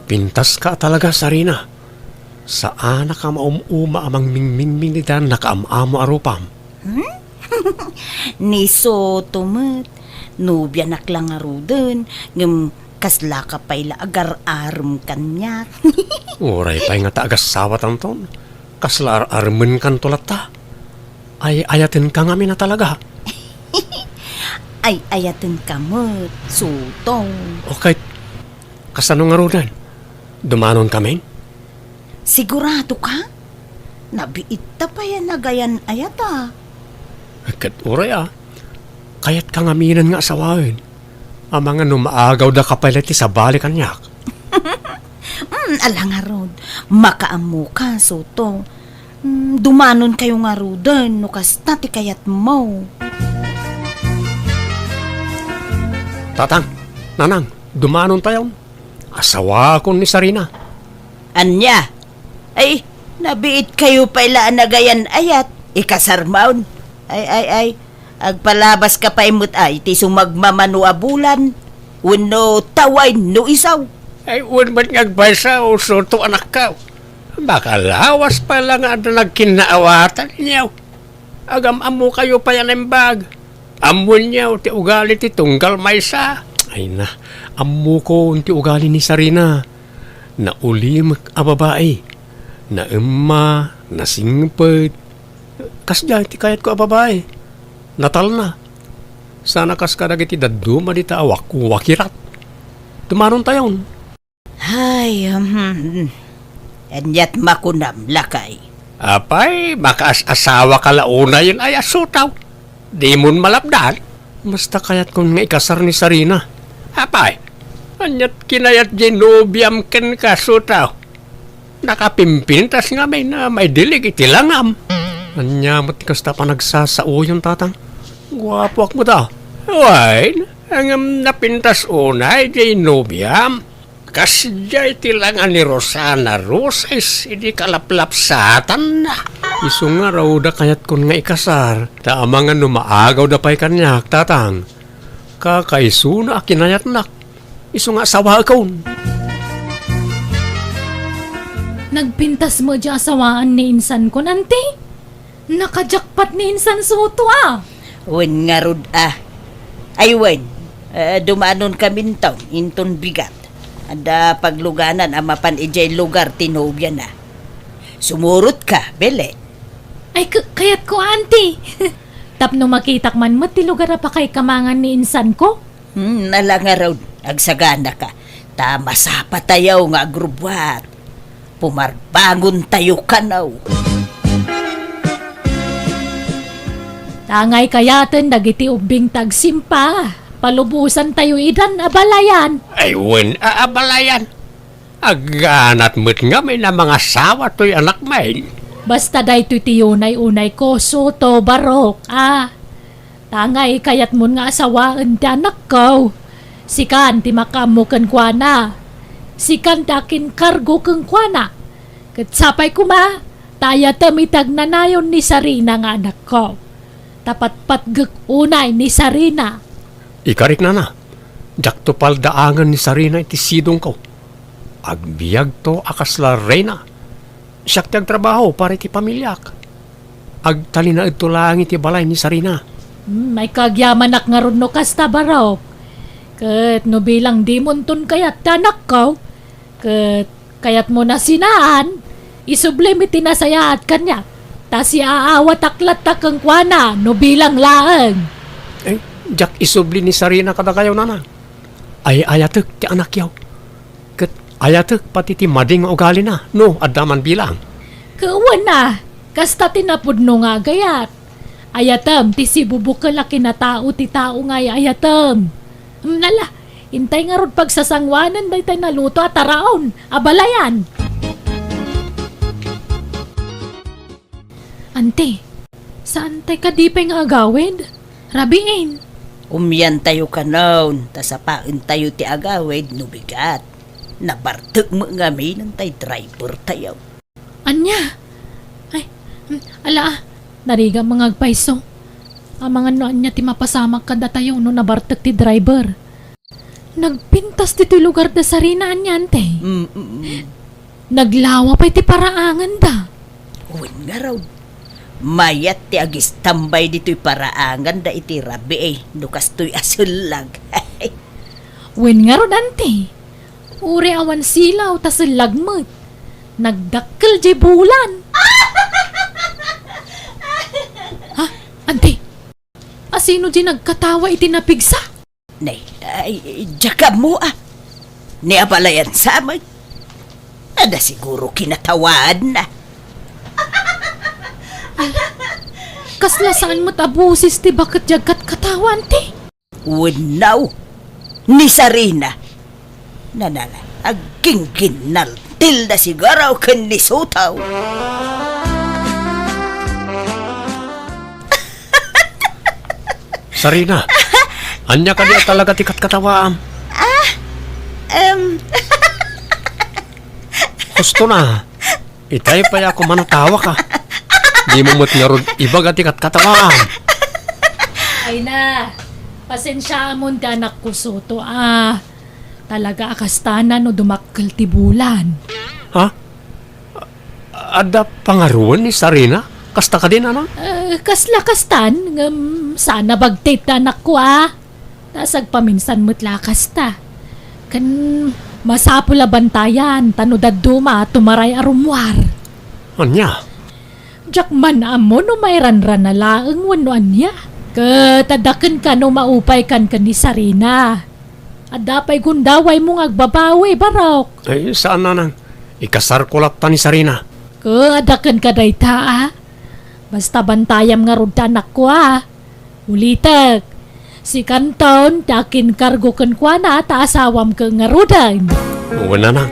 Pintas ka talaga, Sarina. Saan ka maumuma amang mingming nidan nakaamamo arupam? Ni Soto met, nubya naklang aruden, ngem kasla ka payla agar-arum kanyak. Uray pa'y nga taagas sawat ang ton. Kaslar armen kan tulat ta. Ay ayatin ka nga na talaga. Ay ayaten ka met, Soto. Okay, kasano nga rudan? Dumanon kami? Sigurado ka? Nabiit ta pa yan nagayan ayata. Kat uray Kayat ka nga minan nga asawain. Ang mga numaagaw da kapaliti sa balik kanyak. Ala nga rod, makaamu ka, Soto. Dumanon kayo nga rodan, no kasta ti kayat mo. Tatang, nanang, dumanon tayo. Asawa ko ni Sarina. Anya? Ay, nabiit kayo pala nagayan ayat. Ikasarmaon. Ay. Agpalabas ka pa imot ay, ti sumagmamano abulan. Uno taway no isaw. Ay, unman ngagbasa o soto anak ka. Baka lawas pa lang ang nagkinaawatan niyaw. Agam-amo kayo pa yan ang bag. Amon niyaw, ti ugali ti tunggal maysa. Ay na, amo ko ti ugali ni Sarina. Na ulim a babae. Na emma, na singpet. Kasya, ti kayat ko a babae. Natal na. Sana kas kadag iti daduma di taawak wakirat. Tumanon tayon. Ay, anyat makunam lakay. Apay, makaas-asawa ka launa yun ay asutaw. Di mon malapdan. Basta kayat kong nga ikasar ni Sarina. Apay, anyat kinayat ginubiam ken kasutaw. Nakapimpintas nga may dilig itilangam. Anyamot kasta pa nagsasao yung tatang. Guwapo ak mo daw. Why, ang napintas unay ginubiam. Kasya itilangan ni Rosana Roses, hindi kalaplap satan na. Iso nga raw da kayat kun nga ikasar. Taama nga numaagaw da pa'y kanyak, tatang. Kakaiso na akinayat nak. Iso nga asawa akon. Nagpintas mo di asawaan ni insan ko, nanti. Nakajakpat ni insan Soto Wen nga rod Ay wen, dumanon kami ntaw, inton bigat. Ada pagluganan amapan ijay lugar tinobya na. Sumurot ka, bele. Ay, kayat ko, auntie. Tapno makitak man mo, ti lugar na pa kay kamangan ni insan ko. Nala nga raw, agsagana ka. Tama sa patayaw nga agrubwat. Pumarbangon tayo ka naw. Tangay kayaten, dagiti ubing tagsimpa. Palubusan tayo idan, abalayan. Ay, wen, aabalayan. Aganat mo't nga may na mga sawa to'y anak main. Basta daytoy ti unay ko, Soto, barok, Tangay kayat mo nga asawaan ti anak ko. Sikan ti makamu ken kuana. Sikan takin kargo ken kuana. Katsapay kuma, taya tamitag nanayon ni Sarina nga anak ko. Tapat patgek unay ni Sarina. Ikarik na. Jak to paldaangan ni Sarina iti sidong ko. Agbiag to akasla reyna. Siyak ti agtrabaho para iti pamilyak. Agtalina ito lang iti balay ni Sarina. May kagyaman nga ron no kasta barok. Kat no bilang di munton kayat tanak ko. Kat kayat mo na sinaan. Isublim iti nasaya at kanya. Tas iaawat aklat takang kwana no bilang laeng. Jak isubli ni Sarina kada kayo nana. Ay ayatek ti anak yaw. Kat ayatek pati ti mading ugali na. No, adaman bilang. Kawan na. Kasta tinapudno nga gayat. Ayatem, ti si bubukal na kinatao ti tao nga ayatem. Nala, hintay nga ron pagsasangwanan day tayo naluto at taraon. Abalayan. Ante, saan tayo kadipay nga agawid? Rabiin. Umyan tayo kanon, tasapain tayo ti agawid no bigat. Nabartag mo nga may ng tay driver tayo. Anya? Ay, ala, nariga mga agpaiso. Ang mga noan niya ti mapasamak kada tayo no nabartag ti driver. Nagpintas dito lugar da Sarina anyan, te. Mm-mm. Naglawa pa iti paraangan da. Uwin nga raw. Mayat ti agis tambay dito'y paraangan da iti rabi eh. Nukas to'y asulag. Wen nga ron, ante. Uri awan silaw tas lagmot. Nagdakkel di bulan. Ha? Ante? Asino di nagkatawa iti napigsa? Nay, ay, diyaka mo ah. Ni abalayan sa amin. Ada siguro kinatawaan na. Kasla saan mo't abusis ti bakit jagat katawa, ante? Unaw. Ni Sarina. Nanala, aging ginal. Tilda sigaraw kan ni Sutaw. Sarina, anya ka di talaga tikat katawaam. Gusto na. Itay pa ako manatawa ka. Di mo mo't nga ron ibaga tikat katawaam. Ay na, pasensya mo di anak ko soto Talaga akastanan no dumakkel ti bulan. Ha? Ada pangaruan ni Sarina? Kasta ka din, ano? Kasla kastan, sana bagtit anak ko Nasag paminsan mo't lakas ta. Kan masapula bantayan, tanudad duma, tumaray arumwar. Anya? Jak man amo no may ranran na laeng wano anya. Katadaken ka no maupay kan ni Sarina. Adapay gundaway mong agbabawi, barok. Ay, saan na nang? Ikasar ko lapta ni Sarina. Adaken ka dayta Basta bantayam nga rod anak ko Ulitek. Si Kanton, dakin kargo kan kwa na asawam ka nga rodan. Wala na.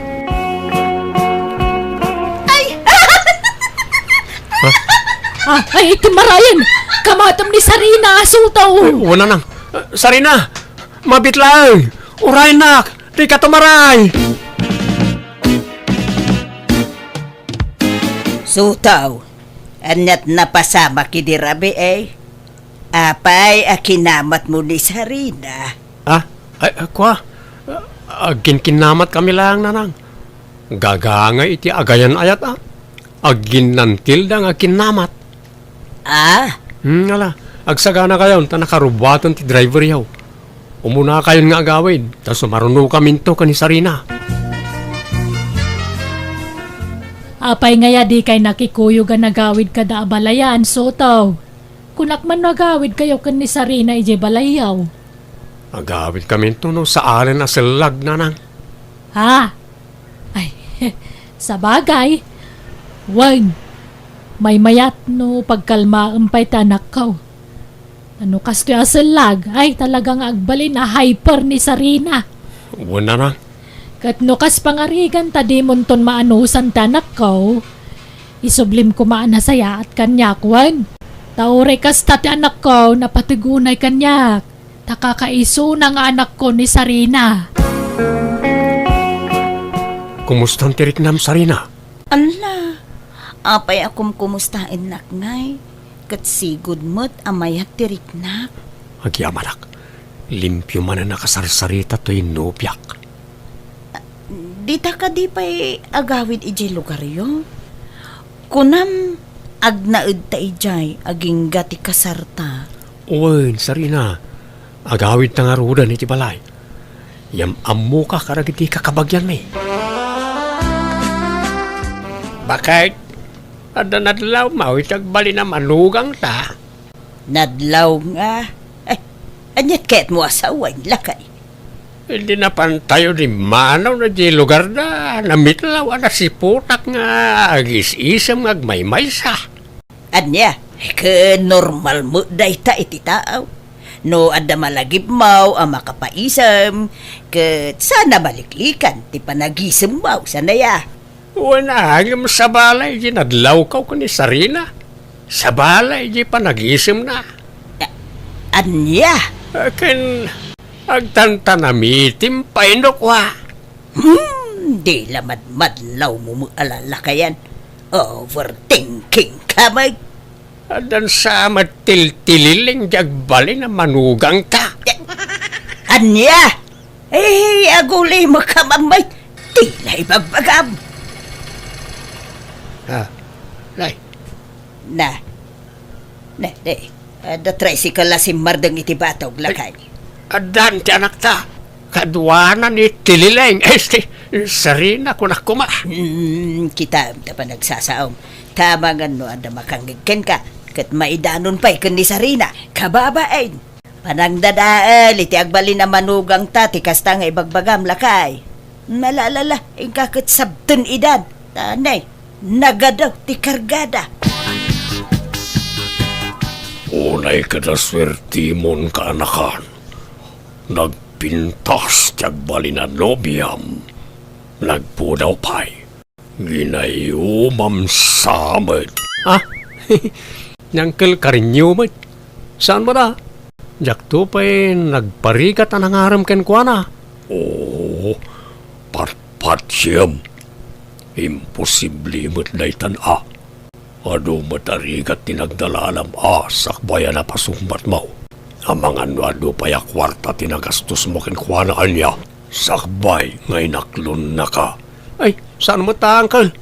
Ay, timarayan! Kamatam ni Sarina, asutaw! Wala na. Sarina! Mabit lang! Uray nak! Di ka tumaray! Sutaw. Anyat napasama kidirabi eh. Apay, akinamat mo ni Sarina. Ay, kwa? Agin-kinamat kami lang, nanang. Gagangay iti agayan ayat, Agin nantil da nga kinamat. Ala. Agsagana kayon, ta nakarubatan ti driver yaw. Umuna kayon nga agawid, ta sumaruno kaminto ka ni Sarina. Apay ngaya di kay nakikuyo ga nagawid ka da balayan, sotaw. Kunak man nagawid kayo kan ni Sarina ije balayaw. Agawid kaminto no sa alen na silag, nanang. Ha? Ay, sa bagay. Wan, may mayat no pagkalma umpay tanak ko. Ano kasto asalag ay talagang agbalin na hyper ni Sarina. Wala na. Kat no kas pangarigan tadimon ton maanusan tanak ko. Isublim ko maana saya at kanyak wan. Taure kas tati anak ko napatigunay kanyak. Takakaiso ng anak ko ni Sarina. Kumusta ang tiriknam, Sarina? Ala, apay akum kumustain naknay. Kat sigud mo't amayat tiriknak. Agyamanak. Limpyo man na nakasarsarita to'y nobyak. Dita ka di pa'y agawid ijay lugar yo. Kunam agnaid ta ijay aging gati kasarta. Uy, Sarina. Agawid na nga rudan iti balay. Yam ammo ka karagiti kakabagyan may. Bakit? Ada nadlaw mawit agbali na manugang ta. Nadlaw nga. Ay, anyat kaya't mo asawan lakay. Hindi na pantayo di manaw na di lugar na namitlaw na si putak nga agis-isam agmaymay sa. Anya, ke normal mo day ta iti taaw. No adda malagip mau ang makapaisam. Ket sana baliklikan ti panagisem mau sanaya. Wala hanggang sa balay di nadlaw ka ni Sarina. Sa balay di panagisem na. Anya? Akin agtantanamitim painokwa. Di lamad-madlaw mo alalakayan. Overthinking ka mag. Adan sa matiltililing jagbali na manugang ta. Anya? Agulay mo ka mamay. Tilay bagbagam. Nay, Na. The tricycle la si Mardang iti batog lakay. adan ti anak ta. Kadwanan ni Tilileng. Sarina ko na kuma. Kita pa nagsasaom. Tama nga no, anda makangigken ka. Kat maidanon pa'y kun ni Sarina. Kababain. Panang dadaal, iti agbali na manugang ta, tikas ta nga ibagbagam lakay. Malalala, ingkakit sabtun idan. Tanay, nagadaw ti kargada. Unay kadaswerti mon kaanakan. Nagpintas ti agbali na nobyam. Nagpudaw pa'y. Ginayumam samad. Nyangkel karinyo mo. Saan mo na? Jakto pa'y nagparigat ang nangaram ken kwa na. Oo, patpat siyam. Imposible mo't daytan Ado matarigat tinagdalalam sakbayan na pasumbat mo. Amang ano pa'y kwarta tinagastos mo ken kwa na kanya. Sakbay ngay naklon na ka. Ay, saan mo ta, uncle?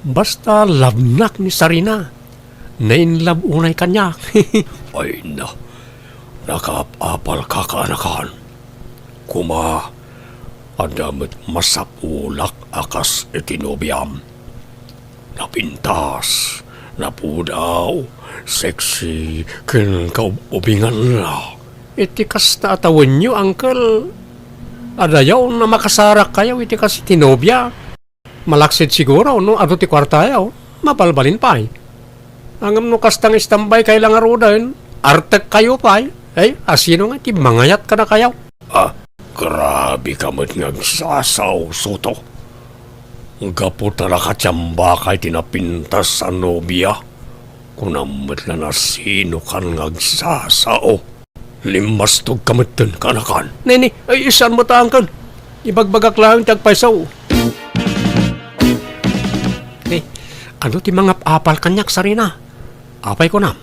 Basta labnak ni Sarina. Nainlab unay kanya. Ay na, nakapapal ka kaanakan. Kuma, adamit masapulak akas itinobyam. Napintas, napudaw, sexy, kinkaubingan na. Itikas na atawan nyo, uncle. Adayaw na makasarak kayo, itikas tinobya. Malaksid siguro, no? Ado ti kwartayaw, mapalbalin pa Angam no kastang istambay kay lang arudan, artek kayo pa asino nga ti mangayat ka na kayaw. Grabe ka mo't ngagsasaw, Soto. Gapo talaga tsamba kay tinapintas sa nobya. Kunamot na sino kan ngagsasaw. Limastog kamot dun kanakan. Nini, ay isan mo taangkan. Ibagbagak lang tagpaisaw. Ano ti mga apal kanyak Sarina? Apay ko na.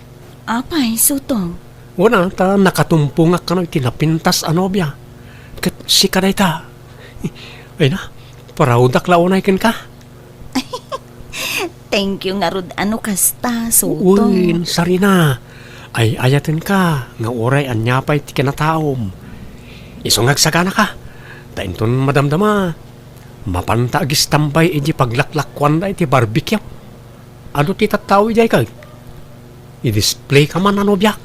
Apay, Sutong. Wala, ta nakatumpungak ka na tinapintas anobya. Kat si kaday ta. Ay na, paraudak launay ken ka. Thank you nga rod ano kasta, Sutong. Uy, Sarina. Ay ayatin ka, nga oray anyapay ti kinataom. Isungag sagana ka. Tainton madamdama. Mapantagis tambay iji paglaklakwan da iti barbecue. Ano ti tatawi jay kag? I-display ka man ano biyak.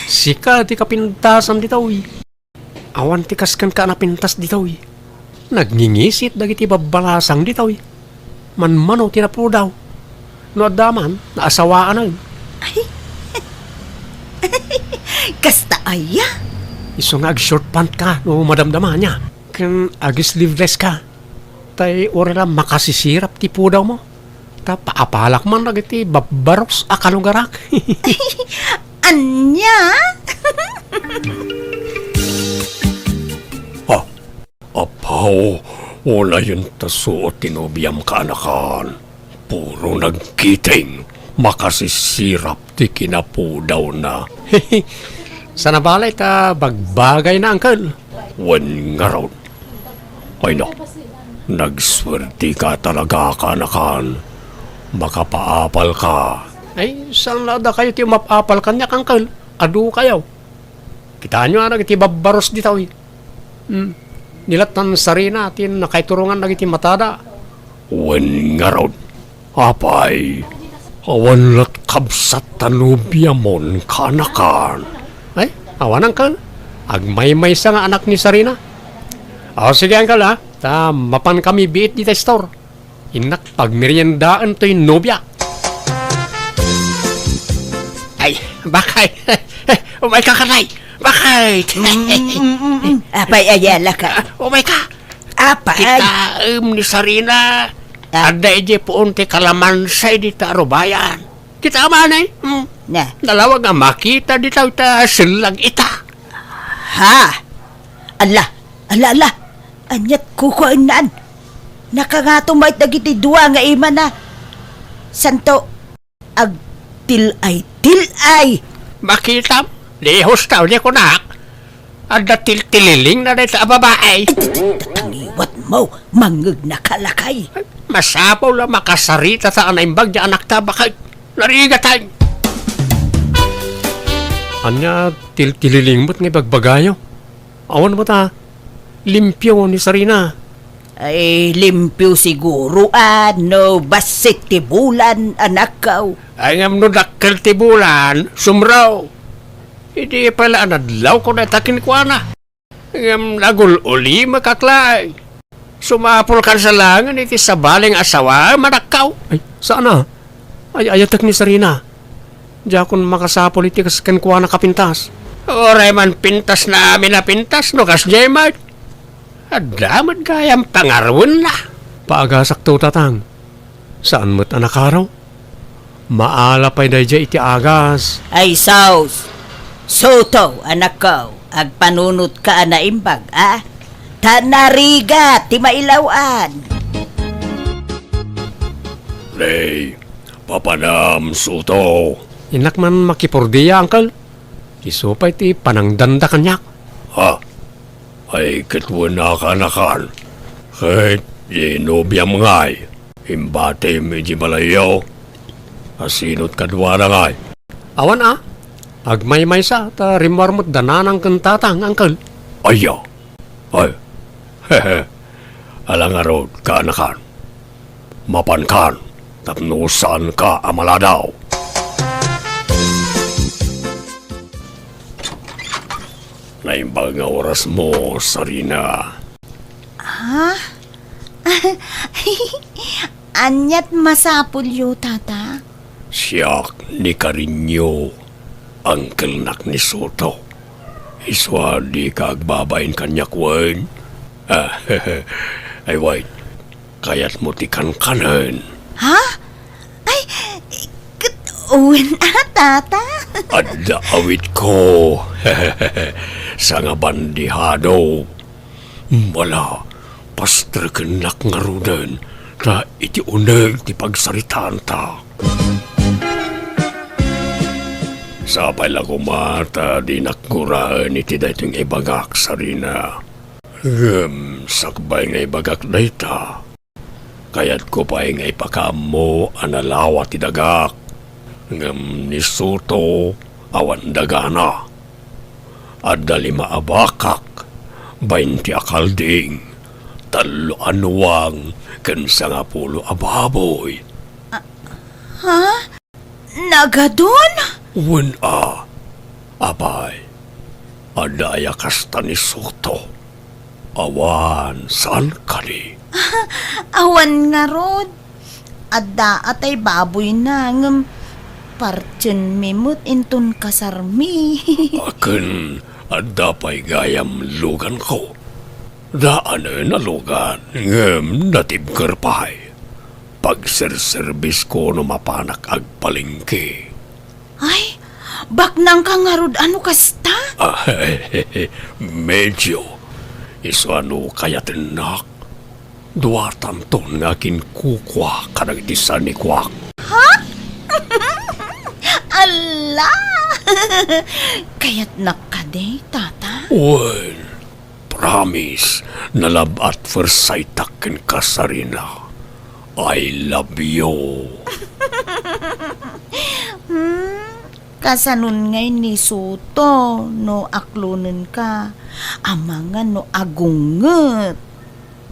Sika ti kapintasan ditaw Awan ti kaskan ka napintas ditaw Nagngingisit dagiti babalasang ditaw Manmano tinapo daw. No adaman, naasawaan na Kasta aya? Iso nga short pant ka no madamdama niya. Kan agis sleeveless ka. Tay ora lang makasisirap ti pudaw mo. Ta paapalak man dagiti babaros akalugarak. Anya? Apaw, wala yun tasuot tinobiyam ka anakan. Puro nagkiting, makasisirap ti kinapudaw na. Sana balay ta bagbagay na angkel. Wan nga raw. Ay no, nagswerti ka talaga ka anakan. Makapaapal ka. Ay, saan lada kayo ti mapapal kanya angkel? Adu kayo. Kita nyo anak iti babaros ditaw Nilatan Sarina atin nakaiturongan nagiti matada. Wen nga raw. Apay, awan lat kabsat tanubya mon kanakan. Ay, awan angkel. Agmay-may sa nga anak ni Sarina. Sige angkel ta mapan kami biit di store. Inak pagmeriendaan to'y nobya. Ay, bakay. Umay ka kanay. Bakay. Apay ayala ka. Umay ka. Apay. Kita ni Sarina. Ada eje poon te kalamansay di ta arubayan. Kita amanay. Na. Dalawa nga makita di ta silang ita. Ha? Ala. Anyat kukuanan. Nakangatumait dagiti duwa nga ima na. Santo, ag tilay. Makita, lihos tao niya kunak. Ada tililing na dito babae. Tangiwat mo, mangeg na kalakay. Masapaw lang makasarita sa anaimbag niya anak ta bakit narigatan. Anya tililing mo't nga bagbagayo. Awan mo ta, limpyo ni Sarina. Ay, limpyo siguro, no, basit tibulan, anak ko. Ay ngam no dakkel ti bulan, sumraw. Hindi pala anadlaw ko na takin ko na. Ngam nagul uli makaklay. Sumapol kan sa langan iti sa baling asawa, manakaw. Ay, saan na? Ay, ayatak ni Sarina. Diya kung makasapol iti kaskan ko na kapintas. Oray man pintas na amin na pintas, no kas Jemart. Adaman kayang pangarwan na. Paagasak to tatang. Saan mo't anak araw? Maalapay na dya iti agas. Ay, saus. Soto, anak ko, agpanunot ka na imbag, Tanariga, ti mailawan. Lay, papanam suto. Inak man makipurdiya, uncle. Isupay ti panangdanda kanyak. Ha? Ay kitwan na kanakan. Kahit ginobiyam ngay. Himbate medyo malayaw. Asinot kadwa na ngay. Awan agmay-may sa ta rimarmot dananang kantatang, uncle. Ayaw. Ay. Hehe. Alang arod kanakan. Mapankan. Tapnusan ka amaladaw. Naimbag nga oras mo, Sarina. Anyat masapulyo, tata. Siyak ni Karinyo, Uncle Nak ni Soto. Iswa di ka agbabayin kanyak wen. Ay wait, kayat mo ti kankanan. Ha? Ay, katuwan tata. Adda awit ko. Sa nga bandihado. Wala, pastrikenak nga rudan na iti uneg ti pagsaritaan ta. Sapay lang kumata di nakkuraan iti daytong ibagak, Sarina. Sakbay nga ibagak dayta. Kayat ko pa'y nga ipakamo analawa ti dagak. Ngam ni Soto awan dagana. Adda 5 abakak, 20 akalding, 3 anuwang, ken 10 ababoy. Ha? Nagadon? Wen abay, adaya kasta ni Soto. Awan, saan ka ni? Awan nga rod. Adda atay baboy na ngam partyen mimut intun kasarmi. Aken, adda pa'y gayam lugan ko. Daan na lugan, ngem natibker pa'y. Pagserserbis ko no mapanak agpalingki. Ay, baknang ka nga rod ano kasta? Medyo. Iso ano kaya tinak. Duwatan ton nga kinkukwa kanag disa ni Kwak. Ala! Kaya't nakade, tata? Well, promise na love at first sight takin ka, Sarina. I love you. Kasanun ngay ni Soto, no aklunan ka. Amangan no agunget.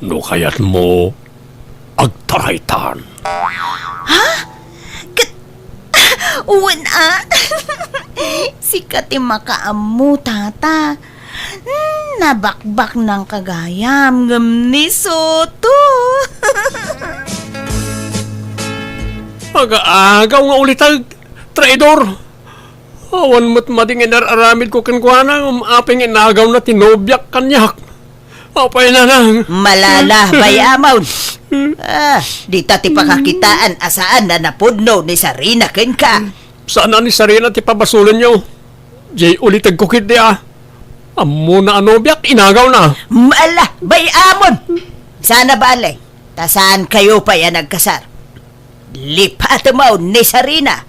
No kayat mo, agtaraytan. Uwan Sikat makaamu, tata. Nabakbak ng kagayam ngam ni Soto. Aga-agaw nga ulit ang traidor. Awan mo't madingin aramid ko kankwana aping inagaw na tinobyak kanyak. Apay na lang. Malala, bayamaw. Di tati pakakitaan asaan na napudno ni Sarina ken ka. Saan na ni Sarina ti pabasulan nyo? Jay ulitag kukit di Amo na anobyak, inagaw na. Mala, bayamon. Sana balay. Tasaan kayo pa yan nagkasar. Lipat mo ni Sarina.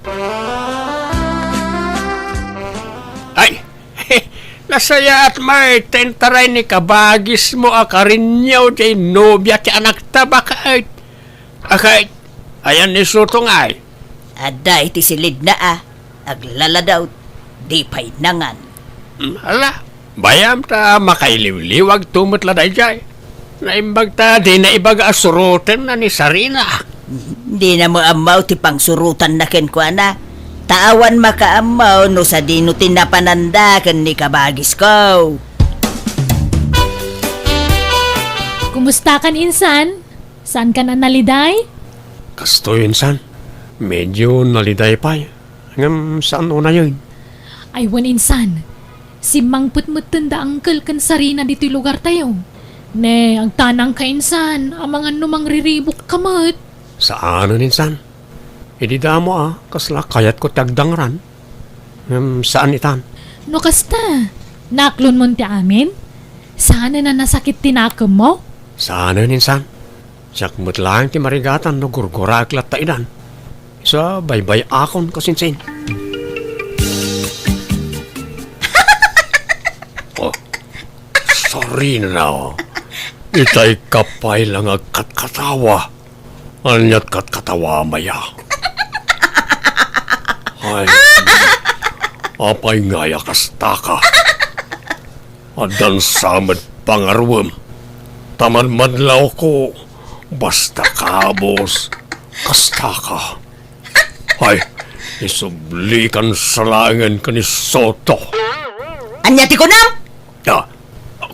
Ay, Nasaya at may tentaray ni kabagis mo akarinyaw jay nobya ti anak tabakait. Akait, ayan ni sutong ay. Ada iti silid na aglala daw, di pa'y nangan. Hala, bayam ta makailiw-liwag tumutla day jay. Naimbag ta di na ibaga asurutin na ni Sarina. Di na mo amaw ti pangsurutan na ken kwa na. Tawan makaamaw no sa dino tinapananda ken ni kabagis ko. Kumusta kan insan? Saan ka na naliday? Kasto yun, san. Medyo naliday pa. Ngam, saan una yun? Ay, wan insan. Si Mang Putmut tanda angkel kan Sarina dito lugar tayo. Ne, ang tanang ka insan, ang mga numang riribok kamot. Saan nun, san? Hindi mo kasla kayat ko tagdangran. Ngam, saan itan? No kasta, naklon mo ti amin? Saan na nasakit tinakam mo? Saan nun, san? Siyak mo't lang ti marigatan no gurgura aklat ta idan. Sa baybay akon kasinsin. Oh, sorry na. Itay kapay lang agkatkatawa. Anyat katkatawa maya. Ay, apay ngaya kastaka. Adan samad pangarwam. Taman madlaw ko. Basta kabos. Kastaka. Ay, isublikan sa langan ka ni Soto. Anyati ko na! Ya,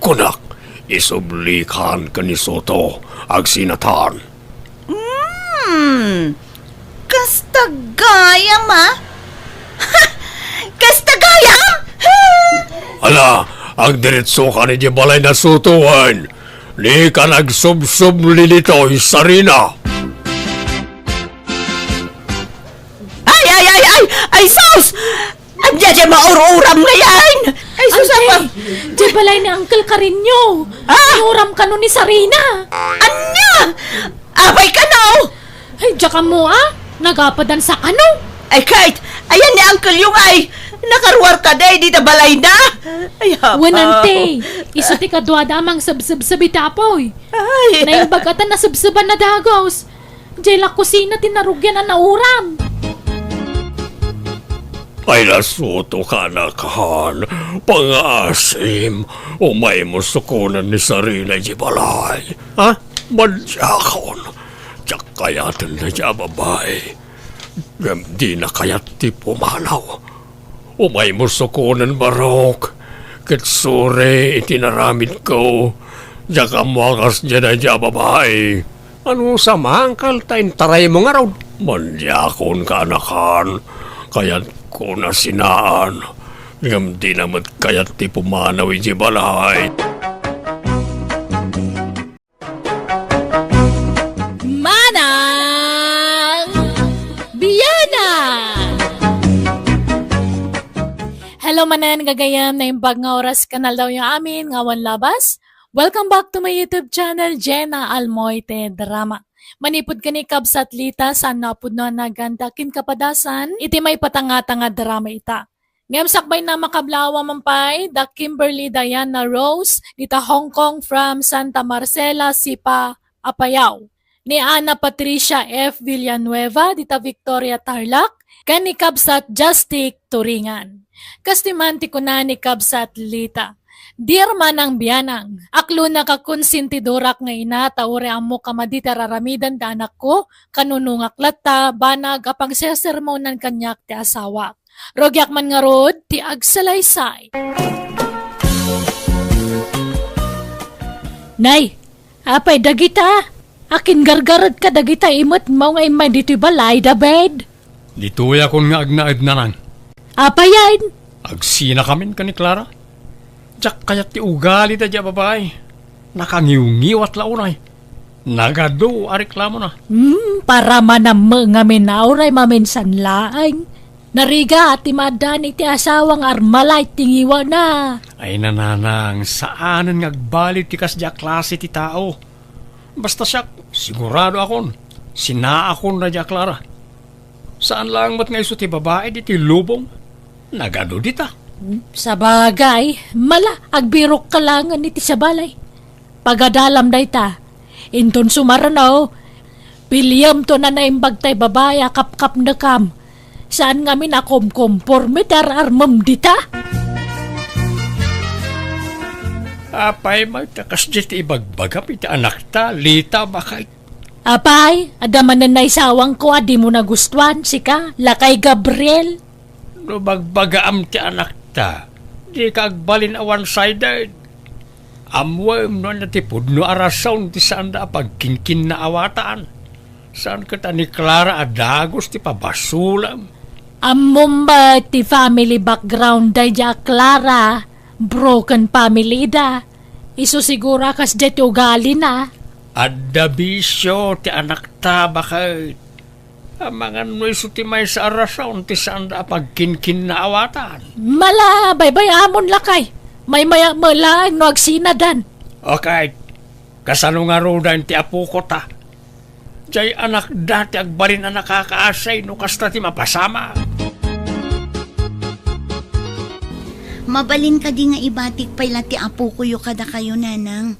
kunak, isublikan ka ni Soto agsinatan. Kasta gayam Kasta gayam! Ala, ang diretso ka ni Jibalay na sutuan. Ni ka nagsubsub lilitoy Sarina. Ay, sus! Anya dyan maur-uram ngayon! Ay, sus, apa? Di balay ni Uncle Carinyo. Iuram ka nun ni Sarina. Anya! Abay ka no! Ay, diya ka mo nagapadan sa ano? Ay, kahit, ayan ni Uncle yung ay, nakaruwar ka day, di na balay na! Ay, hapa. Wanante, isa ti kadwada amang sabsab sa bitapoy. Ay, Naimbagatan na sabsaban na dagos. Diyan la kusina tinarugyan na nauram. Ay nasuto ka na kahan. Pangasim. Umay mo sukunan ni Sarina Jibalay. Ha? Madyakon. Tiyak kayatan na siya babae. Di na kayat ti pumanaw. Umay mo sukunan barok. Kitsure itinaramid ko. Diyak ang wakas dyan na siya babae. Ano sa mangkal tayo taray mo nga raw? Madyakon ka na kan. Kaya't ko na sinaan. Ngam di naman kaya't ti pumanaw iti balay. Manang Biyana! Hello manan, gagayam na yung bag nga oras kanal daw yung amin, ngawan labas. Welcome back to my YouTube channel, Jenna Almoite Drama. Manipod ka ni Kabsat Lita sa napod na nagandakin kapadasan, iti may patanga-tanga drama ita. Ngam sakbay na makablawa mampay, da Kimberly Diana Rose, dita Hong Kong from Santa Marcela, Sipa, Apayao. Ni Ana Patricia F. Villanueva, dita Victoria Tarlac, kan ni Kabsat Justic Turingan. Kastimanti ko na ni Kabsat Lita. Dear manang biyanang, aklo na kakonsintidorak nga ina, taure amo kamadita raramidan da anak ko, kanunungak lata, banag apang sesermonan kanyak ti asawa. Rogyak man nga rod, ti agsalaysay. Nay, apay dagita, akin gargarad ka dagita imot mo nga imay dito balay da bed. Dituya kon nga agnaad na lang. Apayan, Agsina kamin ka ni Clara. Diyak kaya't ti ugali da dya babae. Nakangiw-ngiwat launay. Nagado areklamo na. para manam nga minauray maminsan laang. Nariga at imadan iti asawang armalay tingiwa na. Ay nananang, saanan ngagbalit ti kasya klase ti tao. Basta siya, sigurado akon. Sina akon na dya Clara. Saan lang mat nga iso ti babae di ti lubong? Nagado dita. Sa bagay, mala, agbirok ka lang iti sa balay. Pagadalam day ta, inton sumaranaw, William to na naimbag tay babaya kap-kap na kam. Saan nga minakom-kompormitar armam dita? Apay, magtakas dito ibagbagap iti anak ta, lita bakay. Apay, adaman na naisawang ko, di mo nagustuhan, sika, lakay Gabriel. No bagbagaam ti anak ta, di kagbalin a one-sided. Amwem no natipod no arasaw ti saan da pagkinkin na awataan. Saan ka ta ni Clara adagos ti pabasulam. Amom ba ti family background day ja Clara, broken family da. Iso sigura kas jet ugali na. Adda bisyo ti anak ta bakay. Amangan mo iso ti may sa arasaw ti saan da pagkinkin na awatan. Mala, baybay amon lakay. May maya mala no agsinadan. Okay, kasano nga rodan ti apo ko ta. Jay anak dati agbalin na nakakaasay no kasta ti mapasama. Mabalin ka di nga ibatik pala ti apo kuyo kada kayo nanang.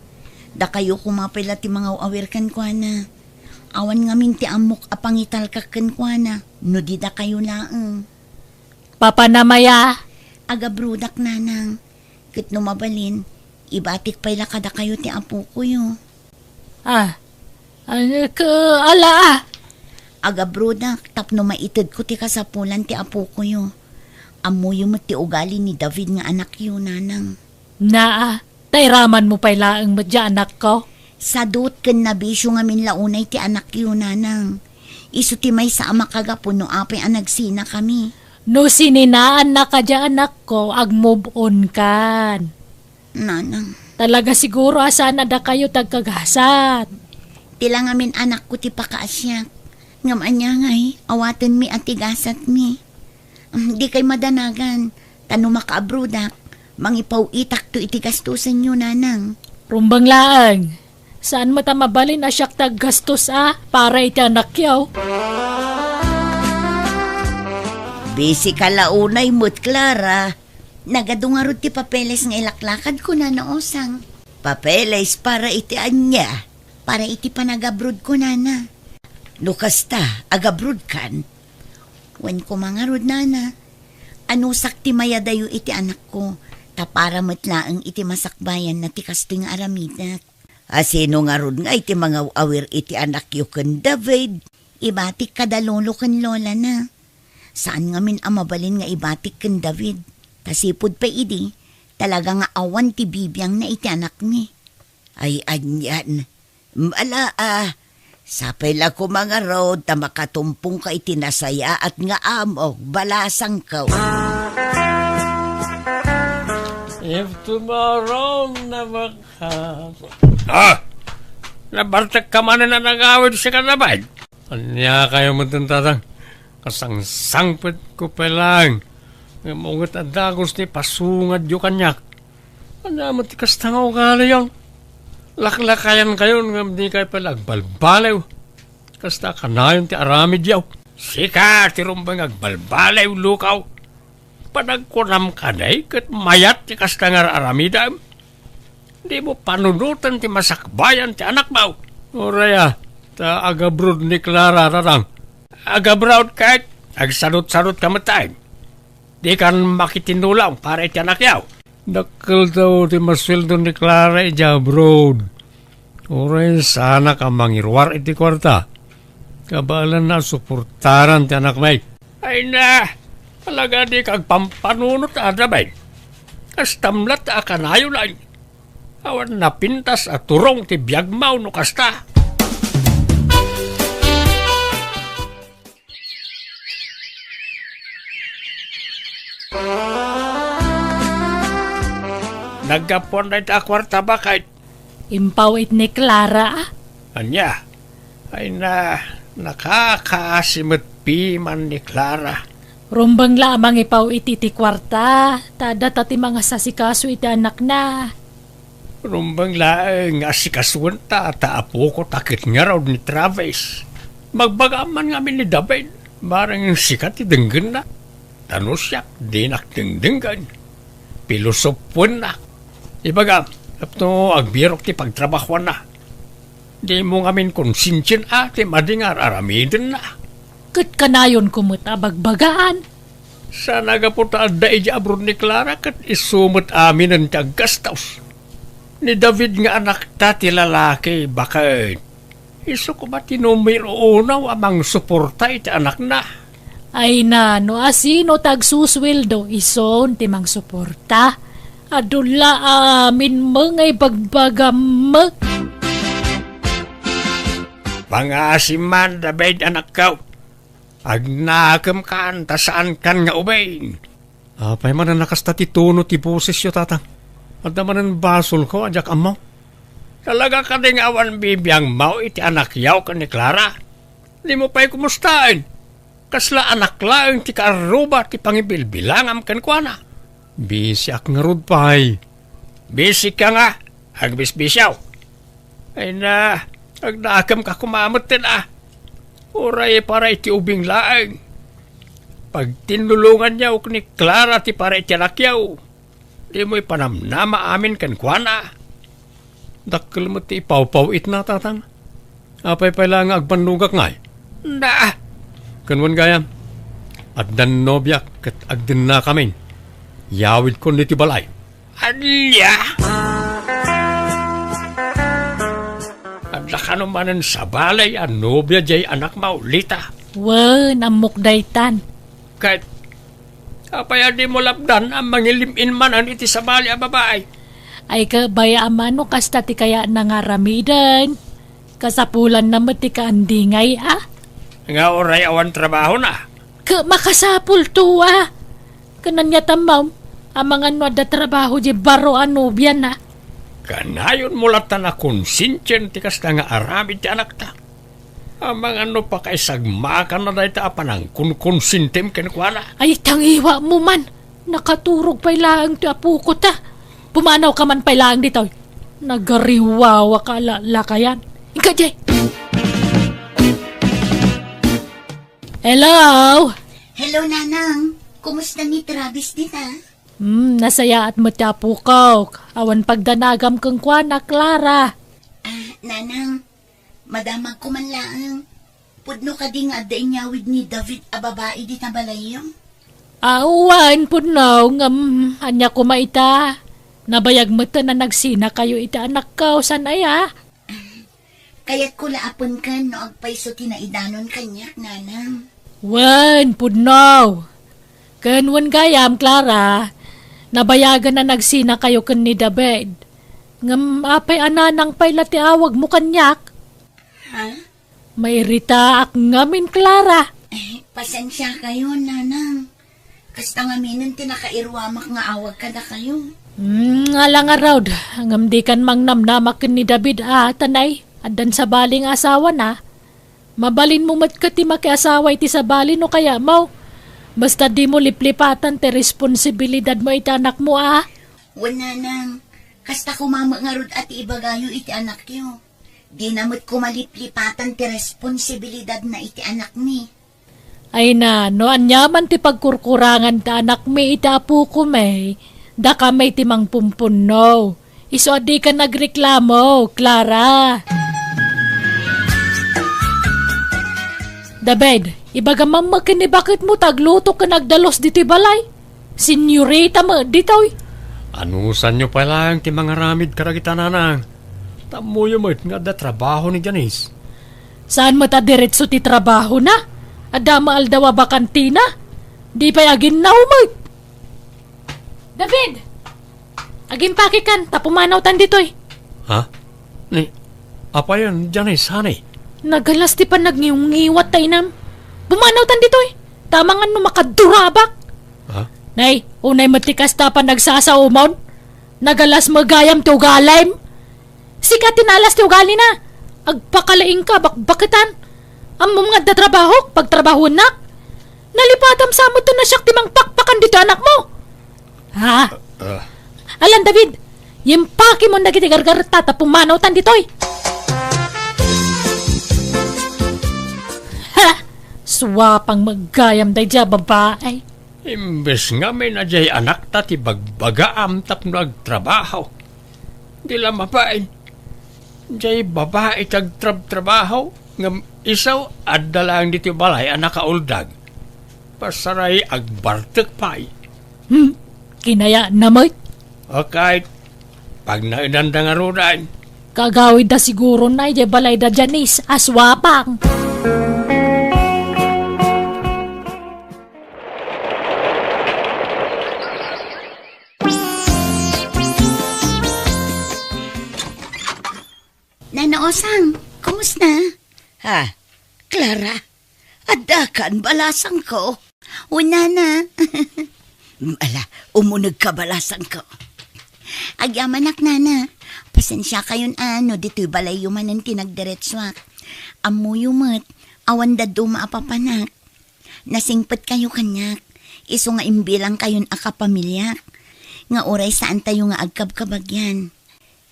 Da kayo kumapila ti mga awir kan kwa na. Awan ngamin ti amok apangital kaken kwa na. No di da kayo laeng. Papanamaya. Aga brudak nanang. Ket no mabalin, ibatik pala kada kayo ti apo kuyo. Ala. Aga brudak, tapno maitid ko ti kasapulan ti apo kuyo. Amuyo mo ti ugali ni David nga anak yun nanang. Tayraman mo pala ang madya anak ko. Sadot ken nabisyo nga min launay ti anak yun nanang. Isu ti may sa ama kagapuno apay ang nagsina kami. No sininaan na ka dya anak ko, ag-move on kan. Nanang, Talaga siguro asan na da kayo tagkagasat. tila nga min anak ko ti pakaasyak. Ngam anya ngay, awaten mi at tigasat mi. Di kay madanagan, tano makaabrudak, mangipaw itak to itigastusan nyo nanang. Rumbang laang. Saan mo tamabalin na siyak taggastos para iti anak yaw? Bisi ka launay mo't Clara. Nagadungarod ti papeles nga ilaklakad ko na naosang. Papeles para iti anya. Para iti panagabrod ko nana. Lukas ta, agabrod kan. Wen ko mangarod nana. Ano sakti mayadayo iti anak ko. Ta para matlaang iti masakbayan na ti kasto nga aramidak. Asino nga rod nga iti mga awir iti anak yu ken David. Ibatik kadalolo ken lola na. Saan nga min amabalin nga ibatik ken David? Tasipod pa idi, talaga nga awan ti bibiyang na iti anak ni. Ay anyan, mala sapay la ko mga road ta makatumpong ka iti nasaya at nga amok balasang ka. If tomorrow na nabartak ka man na nag-awid siya kanabay. Anya kayo matuntatang. Kasangsangpet ko pa lang. Mungat at dagos ni pasungad yu kanyak. Ano mo ti kastangaw kala yung. Laklakayan kayo nga di kayo pala agbalbalaw. Kasta ka na yung ti aramid yaw. Sika ti rumbang agbalbalaw lukaw. Panagkunam ka day kat mayat ti kastangar aramidam. Di mo panunutan ti masakbayan ti anak mo. Oraya, ta agabrod ni Clara rarang. Agabrod kahit agsalot-salot ka matay. Di kan makitinulang para iti anak yaw. Dakil daw ti masweldo ni Clara iti abroad. Oray sana ka mangirwar iti kwarta. Kabalan na suportaran ti anak may. Ay na, talaga di kag pampanunot adabay. Kastamlat akanayo lang. Awan na pintas at turong ti biyagmaw no kasta. Nagkapon na ita kwarta bakit? Impawit ni Clara. Anya, ay na nakakaasimot piman ni Clara. Rumbang lamang ipaw iti ti kwarta. Tada tati mga sasikaso iti anak na. Rumbang laeng asikasuan ta apo ko takit nga raw ni Travis. Magbagaman nga ni David. Marang sikat idenggan na. Tanusyak, di nakdengdenggan. Pilusopon na. Ibaga, apto agbirok ti pagtrabahuan na. Di mo ngamin konsensyen ati madingar aramidin na. Kat kanayon kumuta bagbagaan. Sa nagaputa da ija abroad ni Clara kat isumot amin ang taggastos. Ni David nga anak ta ti lalaki bakit. Iso ko ba tinumiro unaw amang suporta iti anak na. Ay na, no asino tagsusweldo ison timang suporta. Adula amin mangay bagbagamag. Pangasiman David anak kau. Agnakam kan, tasaan kan nga ubayin. Apay man na nakasta ti tono ti boses yo tatang. At naman ang basol ko, adyak amaw. Talaga ka ding awan bibiyang mau iti anak yaw ka ni Clara. Di mo pa'y kumustain. Kasla anak lang ti kaaruba ti pangibilbilangam kan kwa na. Bisi ak nga rod pa'y. Bisi ka nga, agbisbisyaw. Ay na, agnakam ka kumamot din ah. Oray para iti ubing laang. Pag tinulungan niya ni Clara ti para iti nakyaw, di mo'y panamnama amin kan kuana. Dakil mo ti ipaw-pawit na tatang. Apay pala nga agpanlugak ngay. Na! Kanwan gayam. Agdan nobyak kat agdin na kami. Yawid ko niti balay. Alya! Adla manan sa balay ang nobya jay anak maulita. Wen, amok daytan. Kahit kapaya di mo labdan ang mangilimin manan iti sa balay ang babae. Ay kabaya amano kasta ti kaya nangaramidan. Kasapulan na mati ka andingay ah. Nga oray awan trabaho na. Makasapul to ah. Kananya tamaw, ang mga da trabaho di baro anobyan na. Kanayon mulatan na konsensyen ti kas nga aramid ti anak ta. Amang ano pa kay sagmakan na dahi ta apanang konsintem kenkwana. Ay tangiwa mo man, nakaturog pa'y laang ti apu ko ta. Pumanaw ka man pa'y laang dito. Nagariwawa ka lakayan. Ika jay. Hello? Hello, Nanang. Kumusta ni Travis din, ha? Nasaya at matyapo ko. Awan pagdanagam kang kwa na, Clara. Nanang, madamag ko man laang. Pudno ka di nga da inyawid ni David a babae di na balayong. Awan po no, anya ko maita. Nabayag mo na nagsina kayo ita anak ko, sanaya. Kaya't ko laapon ka no agpaiso tinaidanon kanya, Nanang. Wan, po no. Kanwan gayam, Clara. Nabayagan na nagsina kayo kan ni David. Apay ananang pay lati awag mo kanyak. Ha? May rita ak ngamin, Clara. Pasensya kayo, Nanang. Kasta nga minon tinakairwamak nga awag ka na kayo. Alang araw, di kan mang namnamak ni David tanay. Adan sa baling asawa na. Mabalin mo mat ka ti makiasawa iti sa balin o kaya mo. Basta di mo liplipatan ti responsibilidad mo iti anak mo Wala nang. Kasta kumama nga rod at ibagayo iti anak yo. Di namot kumaliplipatan ti responsibilidad na iti anak mi. Ay na, no anyaman ti pagkurkurangan ti anak mi iti apu ko may. Da ka may timang pumpuno. Iso di ka nagreklamo, Clara. David, ibaga mamakin ni bakit mo tagluto ka nagdalos diti balay? Senyorita mo ditoy. Anusan nyo pa lang ti mga ramid karagita nanang. Tamuyo mo nga da trabaho ni Janice. Saan mo ta diretso ti trabaho na? Adama aldawa ba kantina? Di pa agin na umay. David! Agin pakikan, tapumanaw tan ditoy. Ha? Ni, apa yun, Janice, hanay? Nagalas ti pa nagngiwat tayo nam. Bumanaw tan ditoy. Tamangan no makadurabak. Ha? Nay, unay matikas ta pa nagsasaumaw. Nagalas magayam ti ugalim. Sika tinalas ti ugali na. Agpakalaing ka, bakbakitan. Amom nga da trabaho, pagtrabaho na. Nalipatam sa mo to na siyak timang pakpakan dito anak mo. Ha? Alan David, yung paki mo nagitigargarta tapumanaw tan ditoy. Ha! Swapang magayam day dya babae. Imbes nga may najay anak ta ti bagbagaam tapno agtrabaho. Di lang mapain. Jay babae trabaho nga isaw adda lang dito balay anak kauldag. Pasaray agbartek pay. Kinaya namoy. Okay. Pag nainanda nga rudan, Kagawid da siguro na ije balay da Janice aswapang. Nanaosang, kumusta? Ha? Clara, adakan balasang ko. Una na. Ala, umunag ka balasang ko. Agyamanak nana. Pasensya kayon dito'y balay yumanan tinagdiretswak. Amu yumat, awan da duma apapanak. Nasingpet kayo kanyak. Iso nga imbilang kayon akapamilyak. Nga oray saan tayo nga agkabkabagyan.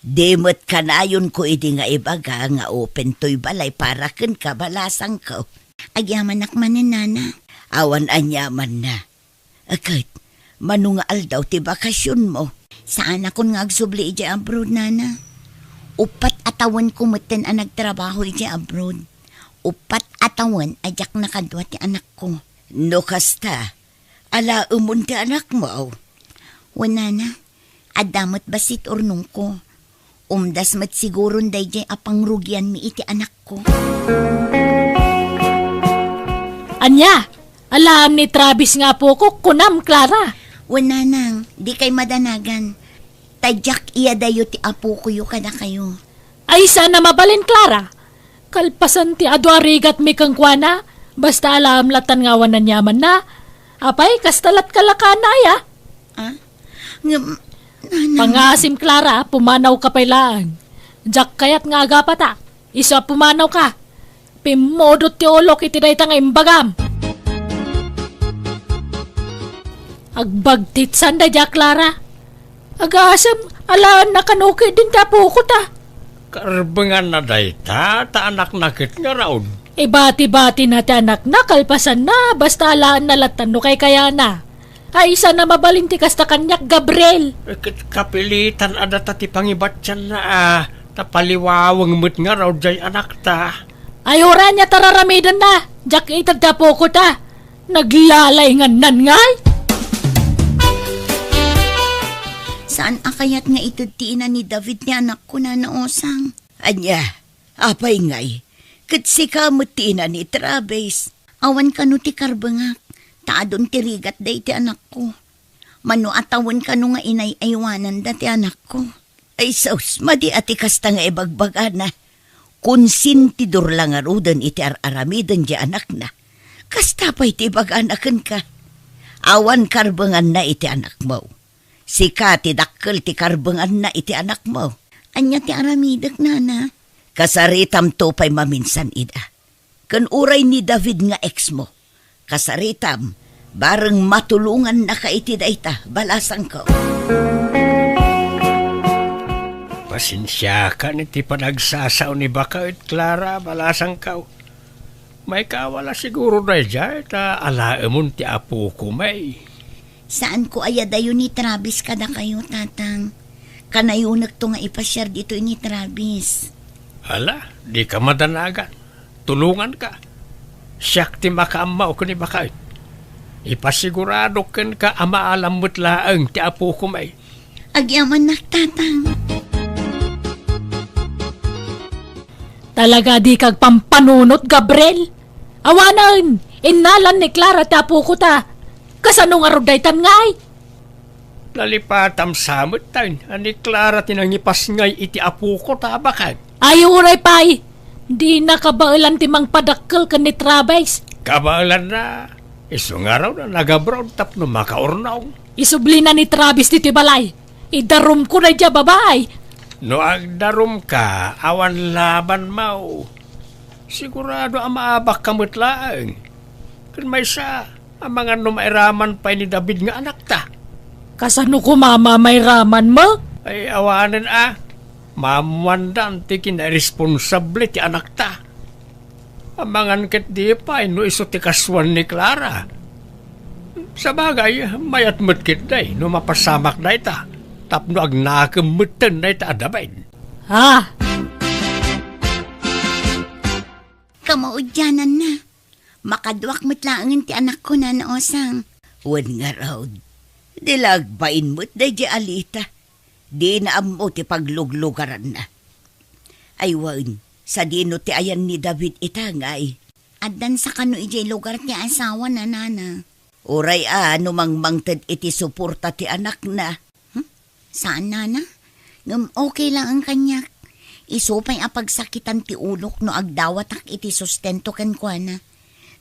Demot ka na yun ko idi nga ibaga nga open to'y balay para ken ka balasang ko. Agyamanak manan nana. Awan anyaman na. Agad, manungaal daw ti bakasyon mo. Saan akong nga agsubli iti abroad, nana? Upat atawan kumuten ang nagtrabaho iti abroad. Upat atawan ajak nakadwa ti anak ko. No kasta, ala umon ti anak mo. Wala na, adamot basit urnong ko. Umdas mat siguro day apang rugyan mi iti anak ko. Anya, alam ni Travis nga po ko kunam, Clara. Wala nang, di kay madanagan. Tadyak iya dayo ti apo ko yu kada kayo. Ay sana mabalin, Clara. Kalpasan ti adwarigat mi kang kuana. Basta alam latan nga wanan yaman na. Apay, kastalat kalakana ya. Ah? Nana, Pangasim, Clara, pumanaw ka pailaan. Jak kayat nga agapata. Isa pumanaw ka. Pimodot ti olok iti dayta nga imbagam. Agbagtit sanda ja, Clara. Agasam, alaan na kanuki din tapo ko ta. karbengan na dayta, ta anak nakit nga raon. Ibati-bati na ti anak na, kalpasan na, basta alaan na latan no kay kaya na. Ay isa na mabalinti kasta kanyak, Gabriel. Kapilitan ada ta ti pangibatyan na tapaliwawang mo't nga raw jay anak ta. Ay ora niya tararamidan na, jak itad tapo ko ta. Naglalay nga ngay. saan akayat nga itudtiin ni David ni anak ko na naosang? Anya, apay ngay. Katsi ka mutina ni Travis. Awan kanu ti karbengak, taadon ti rigat day ti anak ko. Mano atawan kanu nga inay-aywanan da ti anak ko. Ay saus, madi ati kasta nga ibagbaga na. Konsintidor lang arudan iti aramidan di anak na. Kasta pa iti baganakan ka. Awan karbengan na iti anak mo. Sika ti dakkel ti karbengan na iti anak mo. Anya ti aramidak, nana. Kasaritam to pa'y maminsan ida. Kan uray ni David nga ex mo. Kasaritam, bareng matulungan na ka iti dayta, balasang ko. Pasensya ka ni ti panagsasaw ni Bakawit Clara, balasang kaw. May kawala siguro na dyan, ta alaemon ti apo ko may. Saan ko ayadayo ni Travis kada kayo, tatang? Kanayunak to nga ipasyar dito ni Travis. Hala, di ka madanagan. Tulungan ka. Siyak ti makaamaw ko ni Bakawit. Ipasigurado ken ka amaalam mo't laang ti apo ko may. Agyaman na, tatang. Talaga di kag pampanunot, Gabriel. Awanan, inalan ni Clara tapo ko ta. Kasanong aruday tan ngay. Nalipatam samot tayo. Ani Clara tinangipas ngay iti apo ko tabakan. Ay uray pay. Di nakabailan timang padakkel ka ni Travis. Kabaalan na. Iso nga raw na nagabrown tapno makaurnaw. Isubli na ni Travis dito balay. Idarum ko na dya babay. No agdarum ka, awan laban mau. Sigurado ang maabak kamot laang. Kan may sa, ang mga numairaman pa ni David nga anak ta. Kasano ko mama may raman mo? Ay awanan mamuandan ti kinaresponsable ti anak ta. Ang mga ket di pa, no iso ti kaswan ni Clara. Sa bagay, mayat mutkit day, no mapasamak day ta. Tapno ag nakamutan day ta adabain. Ha? Kamaudyanan na. Makadwak mo't laangin ti anak ko na naosang. Wan nga raw. Dilagbain mo't da di alita. Di na amo ti pagluglugaran na. Ay wan, sa dino ti ayan ni David itangay. Addan sa kano ijay lugar ti asawa na nana. Uray mangmangtad iti suporta ti anak na. Saan nana? Ngam okay lang ang kanyak. Isupay apagsakitan ti ulok no agdawatak iti sustento ken kuana.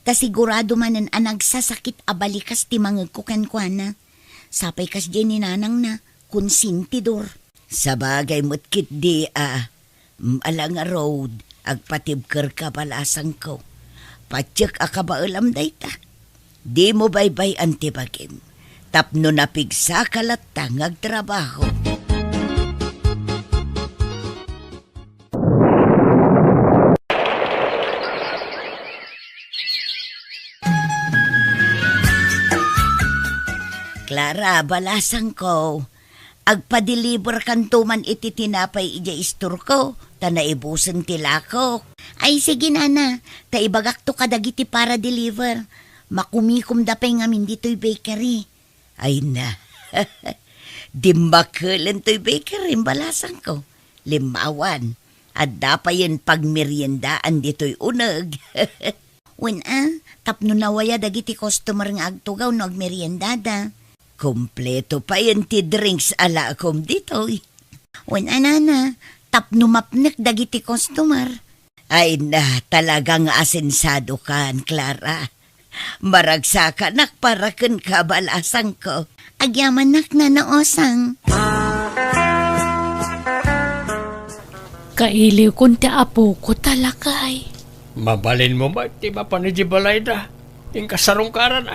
Ta sigurado manen anagsasakit abalikas ti mangeg ko ken kuana. Sapay kas di ni nanang na konsintidor. Sa bagay mo't kit di alang nga road agpatibker ka balasang ko. Patsyak akabaalam dayta. Di mo baybay antibagim. Tapno napigsa kalatang agtrabaho. Clara, balasang ko. Agpa-deliver kan tuman iti tinapay ija istur ko. Ta naibusan tila ko. Ay sige nana, ta ibagak to kadagiti para deliver. Makumikom da pay ngamin dito'y bakery. Ay na. Dimbakalan to'y bakery balasang ko. Limawan. At dapayan pagmeryendaan dito'y unag. Tapno nawaya dagiti customer nga agtugaw no agmeryendada. Kompleto pa yan ti drinks ala akom dito'y. Nana, tapno mapnek dagiti customer. Ay na, talagang asensado kan, Clara. Maragsakan paraken ka balasang ko. Agyaman na naosang. Kailiw kun ti apo ko talakay. Mabalin mo ba, di ba panijibalay da? Yung kasarungkaran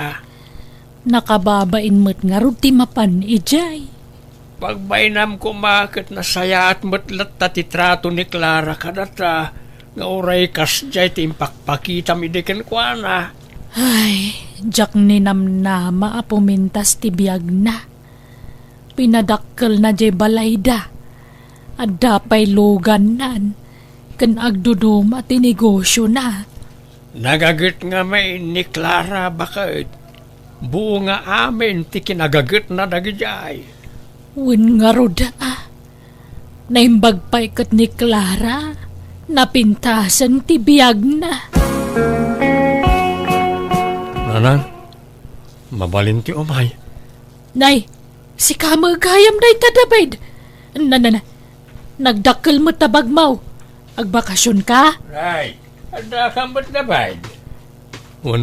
Nakababain mo't nga ti mapan ijay. Pagbainam ko makit na saya at matlat tatitrato ni Clara kadata nga oray kasjay ti impakpakita midikin kwa na. Ay, jak ni namnama apumintas ti biyag na. Pinadakkel na jay balayda. At dapay lugan nan. Kan agdudum at tinegosyo na. Nagagit nga may ni Clara bakit. Buo nga amin ti kinagagit na dagijay. Win nga roda Naimbag pa'y kat ni Clara. Napintasan ti biyag na. Nanang, mabalin ti umay. Nay, si kamagayam na itadabid. Nagdakkel mo tabag mau. Agbakasyon ka? Right, ada kambat na bayd.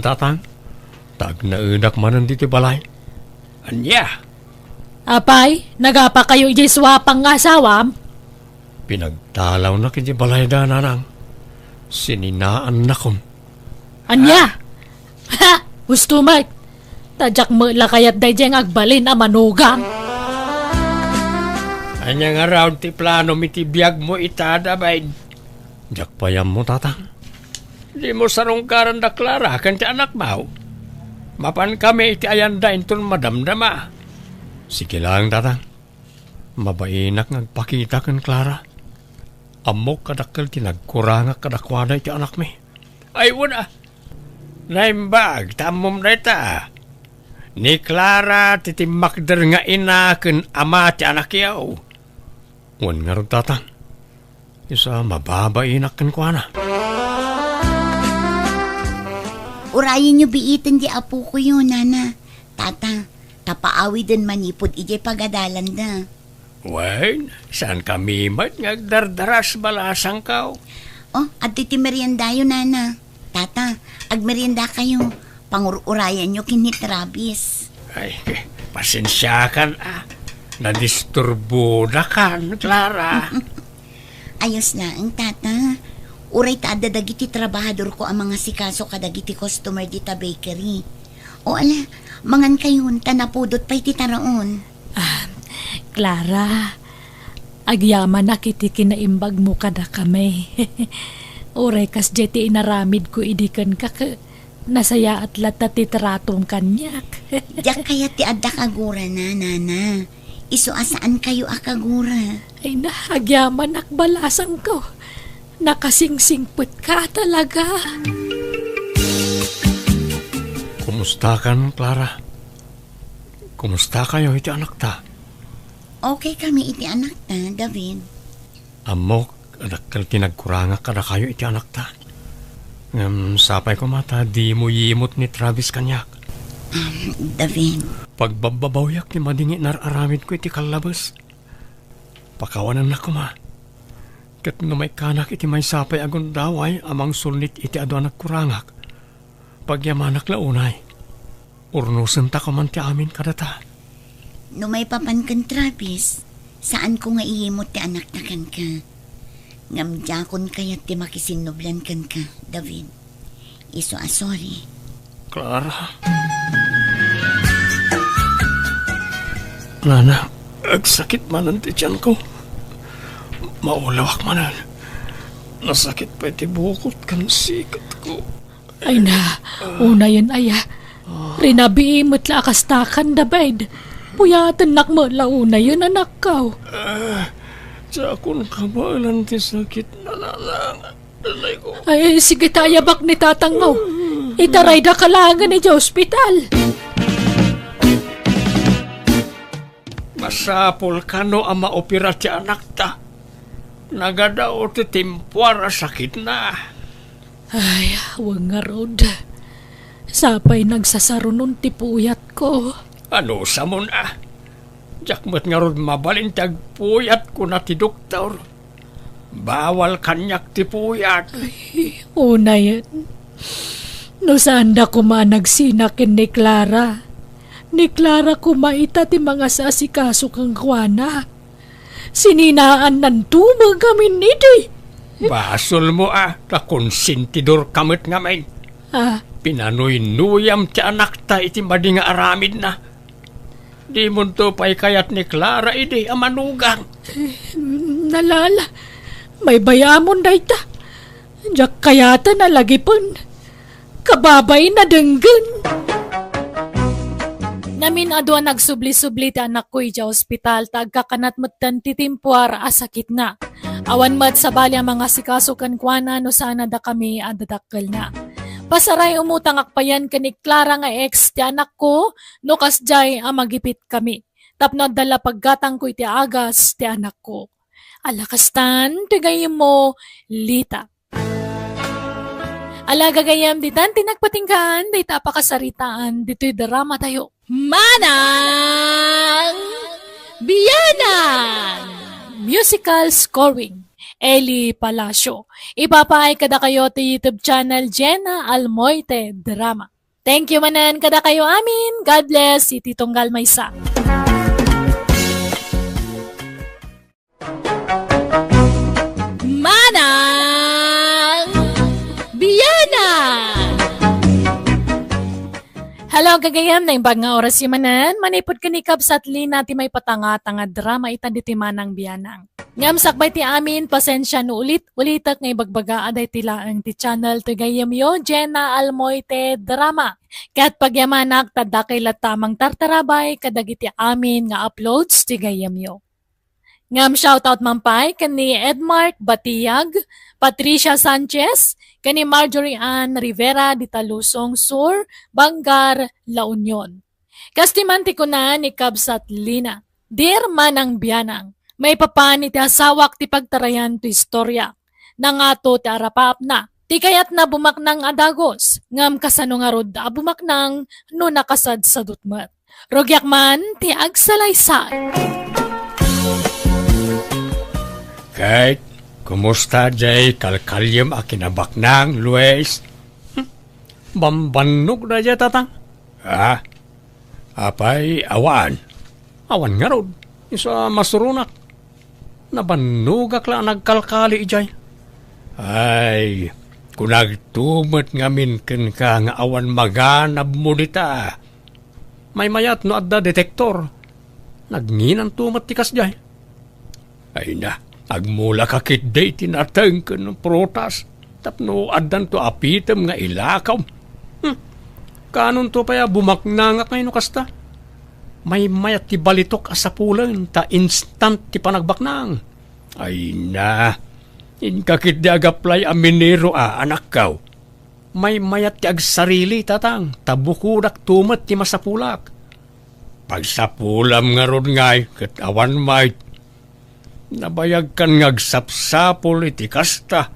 Tatang, tag naudak manan dito balay. Anya, Apay, nagapa kayo ijay swapang nga asawam? pinagtalaw na kiti balay da nanang. Sininaan na kon. Anya? Ha! Gusto mat. Tadyak mo lakayat day diyang agbalin a manugang. Anya nga raw ti plano miti biyag mo itada bayd. Jak payam mo tatang. Di mo sarungkaran da Clara kan ti anak mo. Mapan kami iti ayanda inton madamdama. Sige lang tatang. Mabainak ngagpakita kan Clara. Amok kadakkel tinagkuranga kadakwana iti anak mi. Ay wala. Naimbag tamom na ita. Ni Clara titimakder nga ina ken ama ti anak yaw. Wan nga rin tatang. Isa mababainak kan kuana. Urayin nyo biitin di apo ko yun, nana. Tata, tapaawi din manipod ijay pagadalan da. Wen, saan kami mat ngagdardaras balasang kaw? At ti merienda yun, nana. Tata, agmerienda kayo. Pangururayan nyo kini Travis. Ay, pasensya kan Nadisturbo na kan, Clara. Ayos na ang tata. Uray ta dagiti trabahador ko ang mga sikaso kadagiti customer dita bakery. O ala, mangan kayon tanapudot pa'y titaraon. Clara, agyaman na kiti kinaimbag mo kada kami. Uray kas jeti inaramid ko idikan ka Nasaya at lata titratong kanyak. Diyak kaya ti adda kagura na, nana. Iso asaan kayo akagura? Ay nahagyaman akbalasan ko. Nakasingsingput ka talaga. Kumusta kan, Clara? Kumusta kayo iti anak ta? Okay kami iti anak ta, David. Amok, adakal tinagkuranga kada kayo iti anak ta. Sapay ko mata, di mo yimot ni Travis kanyak. David, Pagbabawyak ni madingi nararamid ko iti kalabas. Pakawanan na ko ma. Kat no may kanak iti may sapay agon daway amang sulnit iti ado anak kurangak. Pagyamanak launay. Urnusan ta ko man ti amin kadata. no may papan kan Travis, saan ko nga ihimot ti anak na kan ka? Ngamdyakon kayat ti makisinublan kan ka, David. Iso sorry. Clara. Nana, agsakit manan ti tiyan ko. Maulawak manan. Nasakit pa iti bukot kan sikat ko. Ay na, una yun aya. Rinabiimot la akastakan David. Puyatan nak mo launa yun anak ka. Sakon kabalan ti sakit na nalang. Alay ko. Ay, sige tayo bak ni tatangaw. Itaray da kalangan ni hospital. Masapol ka no ang maopera ti anak ta. Nagadao ti timpuara sakit na. Ay, wang nga rod. Sapay nagsasarunon ti puyat ko. Ano sa mo na? Jakmat nga rod mabalintag puyat ko na ti doktor. Bawal kanyak ti puyat. Una yan. No saan da kumanagsiнаkin ni Clara. Ni Clara kumaita ti mga sasikaso kang kwana. Sininaan ng tumag kami niti. Basol mo ta konsentidor kamot nga may. Pinanuy-nuyam ti anak ta iti madi nga aramid na. Di mo to pa'y kayat ni Clara iti amanugang. Nalala, may bayamon day ta. Diyak kayata na lagi pun. Kababay na denggan. Namin adwa nagsubli-subli ti anak ko ija ospital tagkakanat matan ti timpuar asakit na. Awan mat sa bali ang mga sikasukan kuana no sana da kami adadakkel na. Pasaray umutang akpayan ka ni Clara nga ex ti anak ko no kasjay ang magipit kami. Tapno dala paggatang ko iti agas ti anak ko. Alakastan, tigayim mo, Lita. Alagagayam ditan tinagpatinggan, di tapakasaritaan, dito'y drama tayo. Manang Biyanan! Musical scoring, Eli Palacio. Ipapaay kada kayo ti YouTube channel Jenna Almoite Drama. Thank you manan kada kayo amin. God bless, si Titong Galmaysa. Manang Biyanan! Hello, gagayam na imbag nga oras yung manan. Manipod ka ni Kabsat Lina ti may patanga-tanga drama itan di ti Manang Biyanang. Ngam sakbay ti amin, pasensya no ulit-ulitak nga ibagbaga aday ti laang ti channel ti gayam yo, Jenna Almoite Drama. Kat pagyamanak tada kay latamang tartarabay kadagiti amin nga uploads ti gayam yo. Ngam shoutout mampay kani Edmark Batiyag, Patricia Sanchez, kani Marjorie Ann Rivera di Talusong Sur, Bangar, La Union. Kastimanti ko na ni Kabsat Lina. Dear Manang Biyanang, may papani ti asawak ti pagtarayan ti istorya. Nangato ti arapap na. Ti kayat na bumaknang adagos. Ngam kasano nga rod bumaknang no nakasad sa dutmat. Rogyak man ti agsalaysay. Kahit, kumusta jay kalkalyam a kinabaknang, Luis? Bambannog na jay tatang? Apay, awan. Awan nga rod. Isa masurunak. Nabanugak lang nagkalkali jay. Ay, kung nagtumot ngamin ken ka nga awan maganab mo dita. May mayat no adda detektor. Nagnginan tumat tikas jay. Ay na. Agmula kakit day tinatang ka ng protas. Tapno adan to apitam nga ilakaw. Kanon to paya bumaknangak ngayon kasta. May mayat ti balitok asapulan ta instant ti panagbaknang. Ay na, inkakit di agaplay aminero anak kaw. May mayat ti agsarili tatang, tabukudak tumat ti masapulak. Pagsapulam nga ron ngay, kat awan may. Nabayag kan ngagsapsapol iti kasta,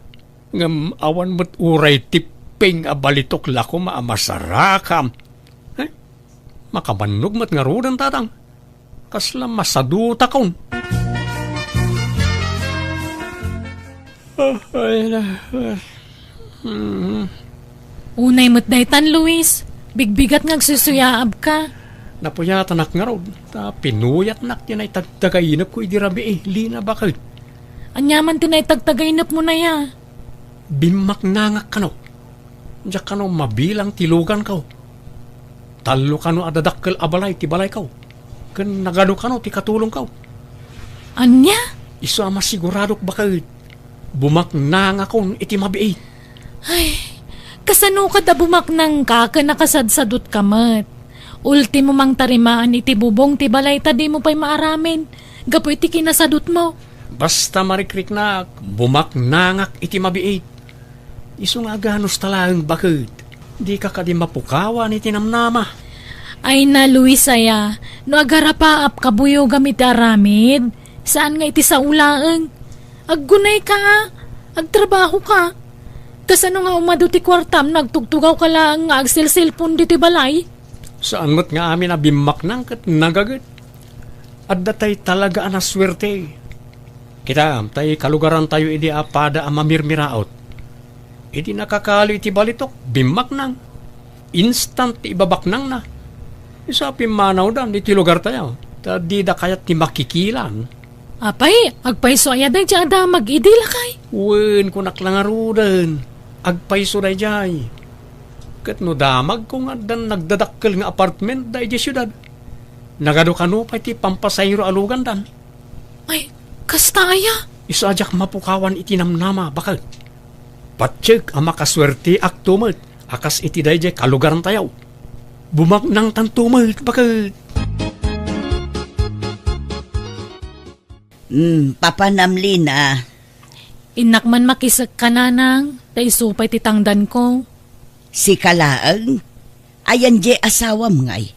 ngam awan mo't uray tiping abalitok lako maamasarakam. Makabannog mat nga rodan tatang. Kasla masaduta kon. Unay mo't daytan, Luis. Bigbigat ngagsusuyaab ka. Napuyatanak nga rod. Ta pinuyat nak yan ay tagtagainap ko idirabi lina bakit. Anyaman tinay tagtagainap mo na ya. Bimaknangak ka no. Diyak ka no mabilang tilugan ka. Talo ka no adadakkel abalay ti balay ka. Kan nagano ka no ti katulong ka. Anya? Isu ama siguradok bakit. Bumaknangak kon iti mabiit. Ay, kasano ka da bumaknang ka nakasadsadot ka mat. Ultimo mang tarimaan iti bubong ti balay ta di mo pa'y maaramin. Gapo iti kinasadot mo. Basta marikrik na bumaknangak iti mabiit. Isu nga ganos talang bakit. Di ka kadi mapukawan iti namnama. Ay na, Luisaya, no agarapaap kabuyo gamit aramid. Saan nga iti sa ulaang? Aggunay ka, agtrabaho ka. Kasano nga umado ti kwartam, nagtugtugaw ka lang nga agsilsilpon diti balay? Saan mo't nga amin na bimaknang kat nagagat? At datay talaga anaswerte. Kita, tay kalugaran tayo idi apada amamirmiraot. Idi nakakali iti balitok, bimaknang. Instant ibabaknang na. Isa pimanaw dan iti lugar tayo. Ta di da kayat ti makikilan. Apay, agpaiso ayaday di ada mag-idila kay. Wen kunak lang arudan. Agpaiso day jay. Kat no damag kung dan nagdadakkel nga apartment day di syudad. Nagado kano pa iti pampasayro alugan dan. Ay, kasta aya. Isu ajak mapukawan iti namnama bakit. Patsik ang makaswerte ak tumot. Akas iti dayjay kalugaran tayaw. Bumaknang tan tumot bakit. Papanamlina. Inak man makisak ka nanang, tay supay titangdan ko. Si Kalaang. Ayan je asawam ngay.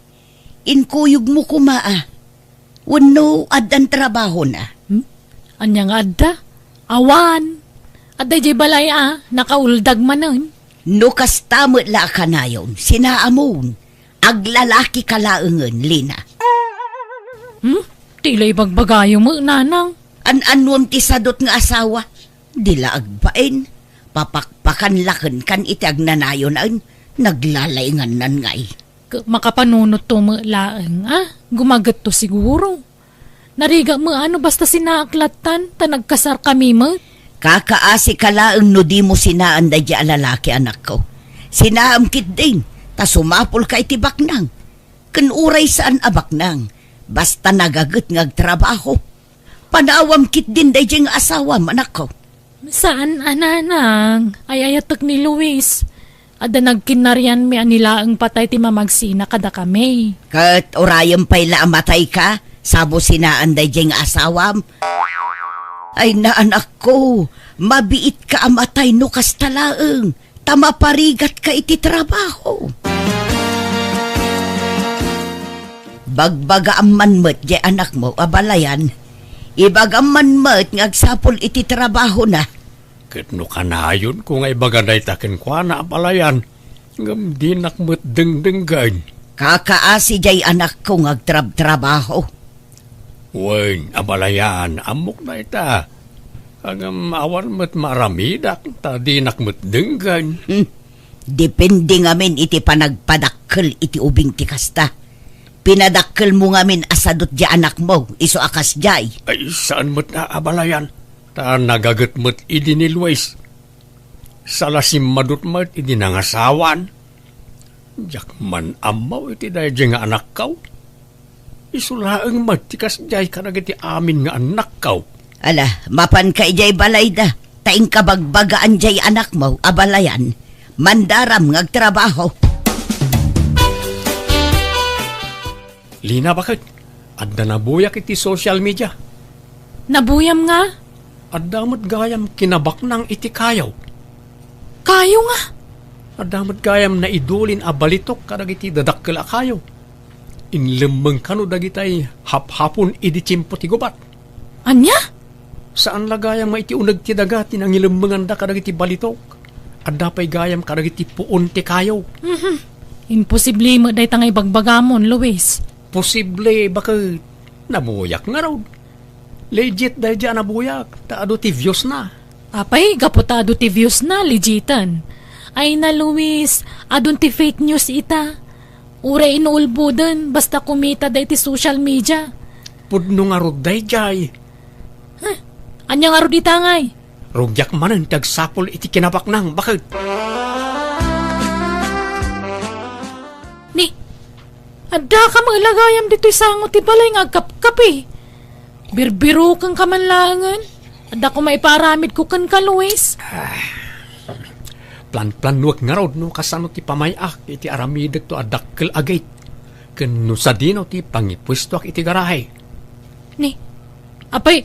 Inkuyog mo kumaa. Wano adan trabaho na. Anya nga adda? Awan. Adda jay balay nakauldag manon. No kastamot la ka na yun. Sinaamon. Aglalaki kalaangan, Lina. Tilay bagbagayo mo, nanang. An-anuam ti sadot nga asawa. Dila agbain. Papakpakan lakan kan itiag nanayon ang naglalaingan nan ngay. Makapanunot to mo laang, Gumagat to siguro. Nariga mo basta sinaaklatan, ta nagkasar kami mo. Kakaasi ka laang no di mo sinaan da di alalaki anak ko. Sinaamkit din, ta sumapol ka iti baknang. Kanuray saan abaknang, basta nagagat ngagtrabaho. Panawam kit din da di nga asawam anak ko. Saan, ananang? Ay ayatak ni Luis. Ada nagkinaryan mi anila ang patay ti mamagsina kada kami. Kat orayam pa'y laamatay ka, sabo sinaan da di nga asawam. Ay na anak ko, mabiit ka amatay no kastalaang, tamaparigat ka iti trabaho. Bagbaga ang manmet di anak mo, abalayan. Ibagam manmet ngagsapol iti trabaho na. Kitno kanayon kung ay baganay takin kwa na apalayan. Ngam di nakmet dengdenggan. Kakaasi jay anak ko ngagtrab-trabaho. Wen, abalayan, amok na ita. Ang awan met maramidak, ta di nakmet denggan. Depende ngamin iti panagpadakkel iti ubing ti kasta. Pinadakkel mo ngamin asadot di anak mo, iso akas jay. Ay, saan met na abalayan? Ta nagagat met idi ni Luis. Salasim madut met idi nangasawan. Jak man amaw iti dayjay nga anak kaw. Isulaang matikas jay kanagiti amin nga anak kaw. Ala, mapan ka ijay balay da. Taing kabagbagaan jay anak mo, abalayan. Mandaram ngagtrabaho. Lina bakit? Adda nabuyak iti social media. Nabuyam nga. Adda mo't gayam kinabak ng iti kayaw. Kayo nga. Adda mo't gayam na idulin a balitok kadag iti dadakkel a kayaw. Inlemmeng kano dagitay hap-hapon idi tiyempo ti gubat. Anya? Saan lagayam maiti unag ti dagat tinang ilemmengan da kadag iti balitok. Adda pa'y gayam kadag iti puon ti kayaw. Imposible mo day tangay bagbagamon, Luis. Posible bakit nabuyak nga raw. Legit dahil dyan nabuyak. Taado ti views na. Apay, gaputado ti views na, legitan. Ay na, Luis, adun ti fake news ita. Ura inuulbo dun, basta kumita day ti social media. Pudno nga rod dahil dyan. Anya nga ro di tangay? Rugyak manan tagsapol iti kinabak nang. Bakit? Ni, adda ka mga lagayam dito'y sangot ti balay nga agkap-kapi. Birbiro kang kamanlangan. Adda ko maiparamid ko kan ka, Luis. Plan-planuak nga raw no kasano ti pamayak iti aramidag to adakkel agait. Kano sa dino ti pangipwestuak iti garahe. Ni, apay,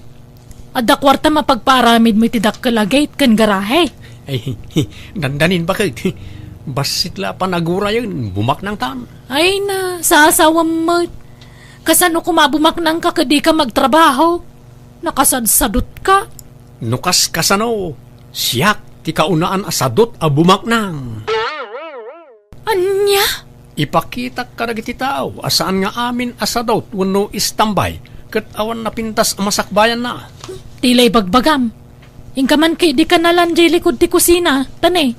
adda kwarta mapagparamid mo iti dakkalagay kan garahe. Ay, dandanin bakit? Basit la panagura yun, bumak ng tan. Ay na, sasawam mo. Kasano kumabumak nang ka kadi ka magtrabaho? Nakasadsadot ka? Nukas kasano, siyak ti kaunaan asadot a bumak nang. Anya? Ipakita ka na iti tao, asaan nga amin asadot wano istambay, kat awan na pintas masakbayan na. Tilay bagbagam. Ingkaman kay di ka nalanjay likod ti kusina, tane.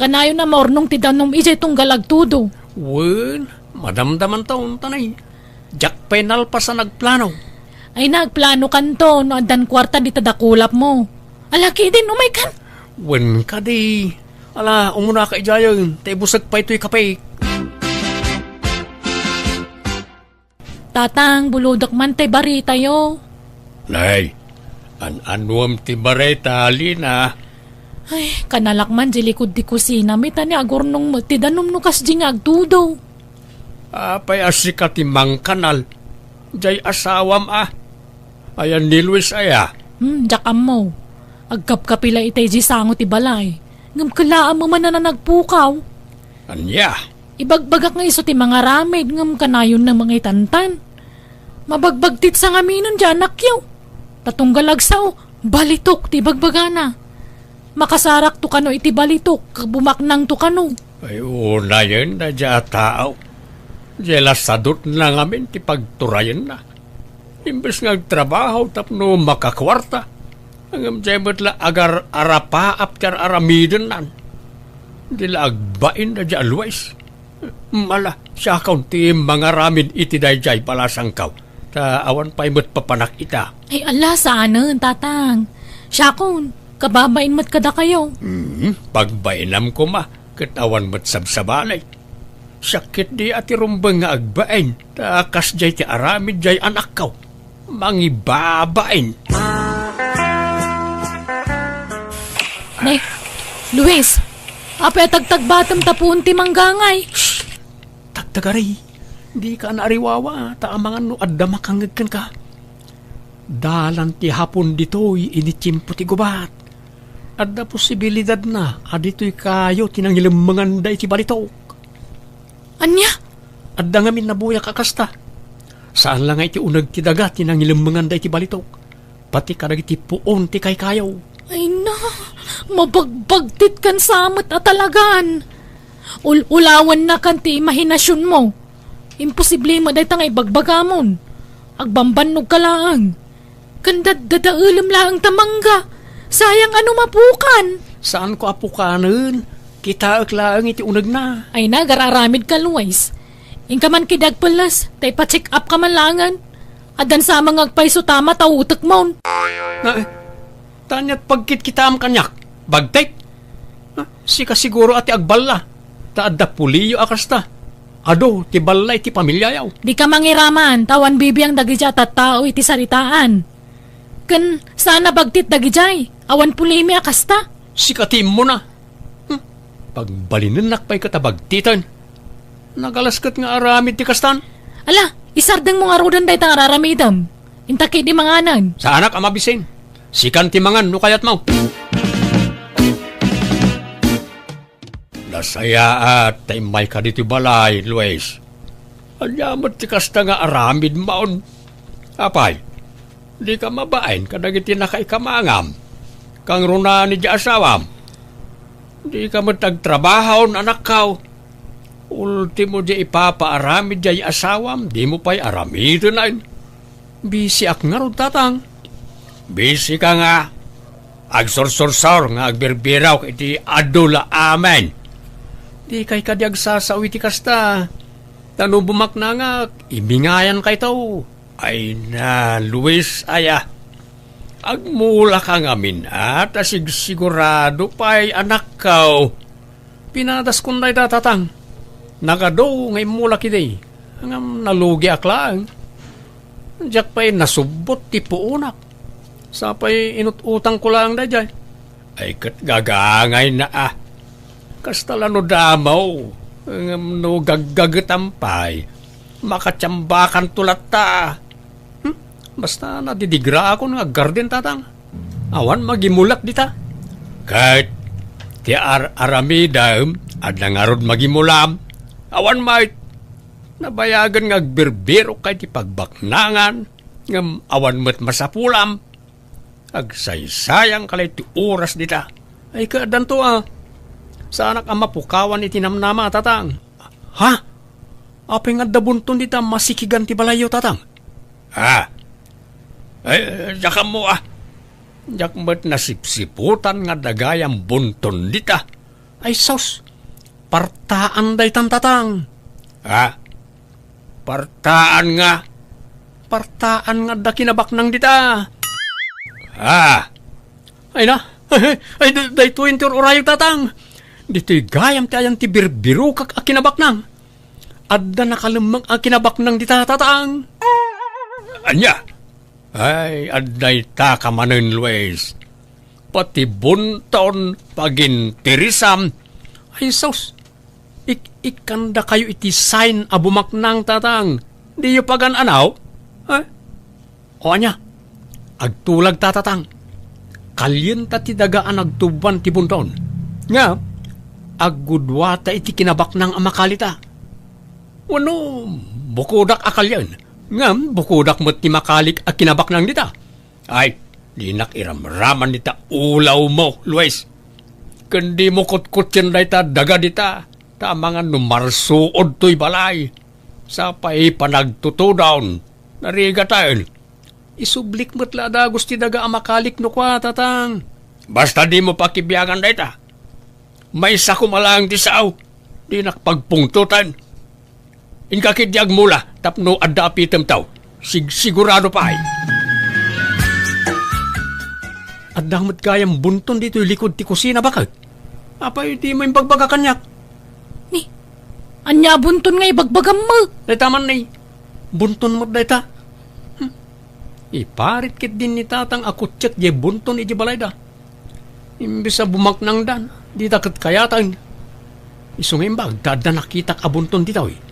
Kanayo na mornong ti danom ijay tunggalag tudo. Wen, madamdaman taon tanay. Jack penal pa sa nagplano. Ay nagplano kanto no adan kwarta di tadakulap mo. Alaki din umay kan. Wen ka di. Ala, umuna ka ijayon, tay busag pa ito'y kapay. Tatang, buludok man tay bari tayo. Nay, an-anuam ti bareta, Lina. Ay, kanalakman di likod di kusina. May tani agornong mo ti danom no kas di nga agtudo. Apay asika ti mang kanal. Jay asawam Ayan ni Luis aya. Jakam mo. Agkap-kapila itay di sango ti balay. Ngam kalaan mo man na nagpukaw. Anya? Ibagbagak nga iso ti mga ramid. Ngam kanayon na mga itantan. Mabagbagtit sa ngaminon dyan nakyaw. Tatunggalag sao. Balitok ti bagbagana. Makasarak to kano iti balitok. Bumaknang to kano. Ay una yun na dya tao. Jela sadot na ngamin ti pagturayan na. Imbes nga trabaho tapno makakwarta. Ang amjemot la agar arapa apter aramidon nan. Dila agbain na dya always. Mala, siya kaunti mga ramin iti dayjay palasang kaw. Ta awan pa imot papanak ita. Ay ala saanan tatang. Syakon, kababain mo't kada kayo. Pagbainam ko ma, katawan mo't sabsabalay. Sakit di ati rumbang nga agbain. Takas jay ti aramid jay anak kaw. Mangibabain. Nay, Luis, apay tagtagbatam tapun ti manggangay. Tagtagari, di ka naariwawa, taamangan no adda makangagkan ka. Dalan ti hapon dito'y initsimpo ti gubat. Adda posibilidad na, adito'y kayo tinangilamangan day ti balitok. Anya? Adda ngamin nabuyak akasta. Saan lang ay ti unag ti dagat tinangilamangan day ti balitok. Pati kadag ti puon ti kay kayaw. Ay na, mabagbagtit kan samot at talagan. Ulawan na kan ti imahinasyon mo. Imposible mo day tangay bagbagamon. Agbambanog ka lang. Kandad dadaulam lang tamangga. Sayang ano mapukan. Saan ko apukanan? Kita lang iti unag na. Ay na, gararamid ka, Luis. Ingka man kidag pelas, tay pa-check up ka man langan. Adan sa mga agpaiso tama tautak mo. Tanyat pagkit kita am kanyak. Bagtek. Sika siguro ati agballa. Taadda puliyo akasta. Ado, ti balay ti pamilya yaw. Di ka mangiraman, tawan bibiyang dagijay at tao iti saritaan. Kan sana bagtit dagijay, awan pulimi akasta. Sikatim mo na. Pagbalinan nakpay katabagtitan. Nagalaskat nga aramid ti kastan. Ala, Isardeng mo nga rodan day tang araramidam. Intaki di manganan. Sa anak amabisin. Sikan timangan no kayat mo. Nasaya at taimay ka dito balay, Luis. Anyamat ti kasta nga aramid maon. Apay, di ka mabain kadagiti na kay kamangam. Kang runa ni di asawam. Di ka matagtrabahon anak kao. Ultimo di ipapaaramid di asawam, di mo pa'y aramid na yun. Bisi ak nga ron tatang. Bisi ka nga. Agsorsor-sor nga agbirbiraw iti adula amen. Di kay kadyag sasawi ti kasta. Tano bumak na nga, ibingayan kay tao. Ay na, Luis, aya. Agmula ka nga at sigurado pa'y anak kao. Pinadas kong na itatang. Nakado ngay mula kiday. Ang nalugi aklang. Diyak pa'y nasubot ti puunak. Sapay inututang ko lang na dyan. Ay kat gagangay na Kastala no damaw. No gaggagatampay. Makatsambakan tulat ta. Basta nadidigra ako nga garden tatang. Awan magimulak dita. Kahit ti aramidam at nangarod magimulam. Awan mait. Nabayagan nga agbirbiro kay ti pagbaknangan. Ngam awan met masapulam. Agsaysayang kalay ti oras dita. Ay kadanto Sa anak ang mapukawan iti namnama tatang. Ha? Apay nga dabunton dita masikigan ti balayo tatang. Diyak mo Diyak mo't nasipsiputan nga dagayang bunton dita. Ay sos, partaan day tatang. Partaan nga da kinabaknang dita. Ay na, ay day 20 orayog tatang. Dito'y gayam ti ayang ti birbiru kak akinabaknang. Adda nakalimang akinabaknang dita tatang. Anya? Ay, adday ta kamanin, Luis. Pati bunton pagintirisam. Ay, sos. Ikanda kayo iti sign abumaknang tatang. Di yu pagan anaw? O anya? Agtulag tatatang. Kalyen ta ti dagaan agtuban ti bunton. Nga, aggudwata iti kinabaknang amakalita. Wano, bukudak akalyan. Ngam, bukudak mo't ti makalik a kinabaknang dita. Ay, di nakiramraman dita ulaw mo, Luis. Kundi mo kutkut yan dita daga dita. Ta mga numarsuod to'y balay. Sa pa'y panagtutudawn. Nariga tayo. Isublik mo't lada gusti daga amakalik no kwa, tatang. Basta di mo pakibiyagan dita. May sakumalang ti sao. Di nakpagpungtutan. Inkakidyag mula, tapno adda apitem tao. Sigurado pa ay. Addang mat kayang bunton dito likod ti kusina bakit? Apay di mo yung bagbaga kanyak. Ni, anya bunton nga ibagbagam mo. Taman na bunton mo dayta. Iparit kit din ni tatang akutsyak di bunton iji balay da. Imbis sa bumaknang dan, di takot kayatan. Isungin ba, dada nakita abunton dito eh.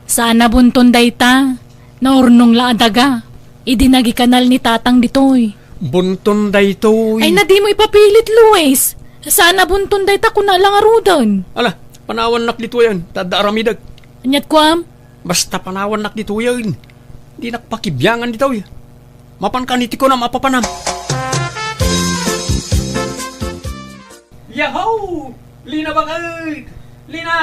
Sana bunton dayta. Naurnong laadaga. Idinagi kanal ni tatang ditoy. Bunton dayto. Ay na di mo ipapilit, Luis. Sana bunton dayta kuna lang arudan. Ala, panawan nak dito yan. Tada aramidag. Anyat ko am? Basta panawan nak dito yan. Di nakpakibyangan dito eh. Mapan kaniti ko na mapapanam. Yahoo! Lina bangay! Lina!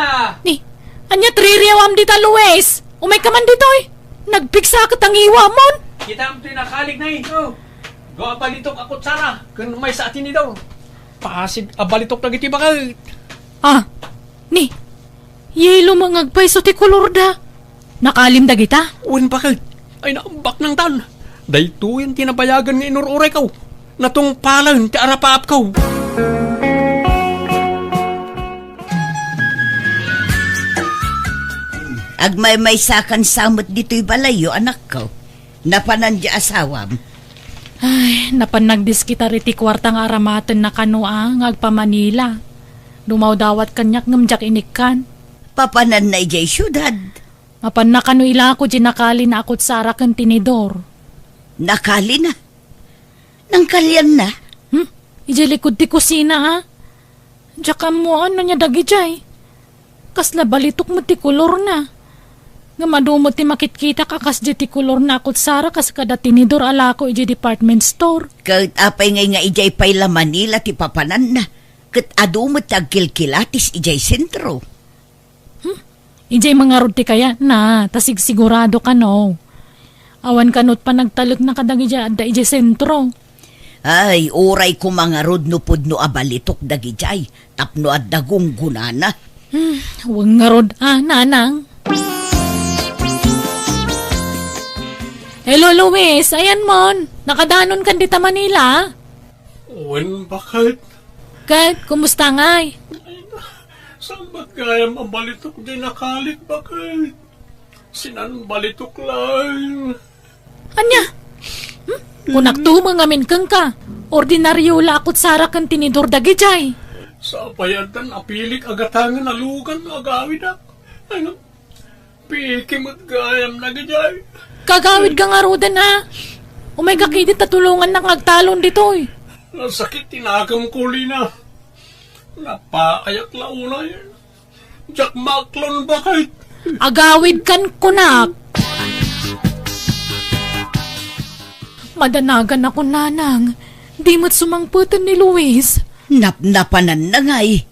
Ni, anyat ririawam dita, Luis. Umay ka man ditoy. Nagpiksa ka tang iwamon. Kita ang tinakalig na ito. Gawa balitok akot sana. Kung may sa atin nito. Pasig abalitok na giti bakit. Ni, yelo mangagpay so ti kolor da. Nakalim da kita? Uwin bakit? Ay naambak ng tan. Dahito yung tinabayagan nga inururay kaw. Natong palang ti arapaap kaw. Agmay-may sakan samot dito'y balayo, anak ko. Napanan di asawam. Ay, napanagdis kita riti kwarta nga aramaten na kanua nga agpa Manila. Dumaw dawat kanyak ngamjak inikkan. Papanan na ijay syudad. Apan na kano ila ako ginakali na akot sara kan tinidor. Nakali na. Nang kalyan na. Ije likod ti kusina ha. Tsaka mo ano niya dagi jay. Kasla balitok mo ti kulor na. Nga madumot ti makitkita ka kas di ti kulor na akot sara kas kada tinidor ala ko ije department store. Kat apay ngay nga ijay payla Manila ti papanan na. Kat adumot tagkilkilatis ijay sentro. Ije mga rod ti kaya na. Tasig sigurado ka no. Awan kanot pa nagtalog na kadagi dya da ije sentro. Ay, oray ko mga rod no pudno abalitok dagijay. Tapno at dagong gunana. Huwag nga rod nanang. Hello, Luis. Ayan mon. Nakadanon kan dita Manila. Uwan, bakit? Kat, kumusta ngay? Saan ba kaya mabalitok di nakalit? Bakit? Sinan balitok lang. Anya? Kung nagtumang amin kang ka, ordinaryo lakot sara kan tinidor dagijay. Sa payadan, apilik agatangan alugan agawid ak. Ano? Pikimot gayam na gajay. Kagawid ka nga rodan ha. Umay kakidit tatulungan ng agtalon ditoy. Nasakit tinagam kuli na. Napaayak launa yan. Jack Macklon bakit? Agawid kan kunak. Madanagan ako nanang. Di mo't sumangputan ni Luis. Napnapanan na ngay.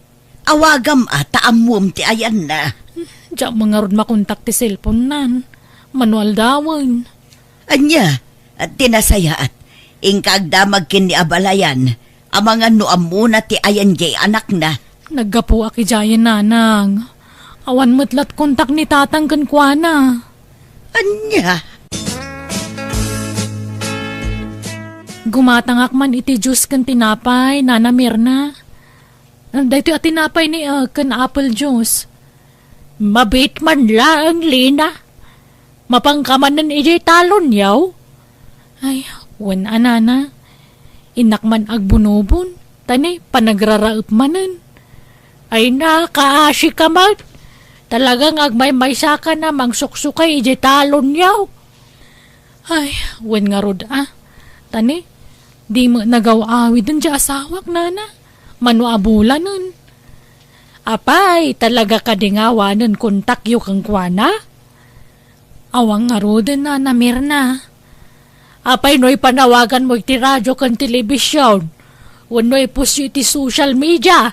Awagam ata amum ti ayan na. Diyak mga rod makontak ti cellphone nan. Manual dawan. Anya, at tinasayaat. Ingkagdamag kin ni abalayan. Amangan no amuna ti ayan jay anak na. Naggapu aki jayan nanang. Awan matlat kontak ni tatang kan kuana. Anya, Gumatangak man iti juice kan tinapay, Nana Mirna. Dahito at tinapay ni kan apple juice. Mabit man lang, Lina. Mapangkamanan iti talon yaw. Ay, wan anana. Inak man agbunobon. Tani, panagraraot manan. Ay na, kaasi ka man. Talagang agmay-maysa ka na mangsuksukay iti talon yaw. Ay, wan nga rod Tani, di mo nagaw-awid dun di asawak, nana. Manuabula nun. Apay, talaga kadingawa nun kontak yu kang kuana. Awang nga roden na Mirna. Apay no'y panawagan mo iti radyo kang telebisyon. Wano'y pusyo iti social media.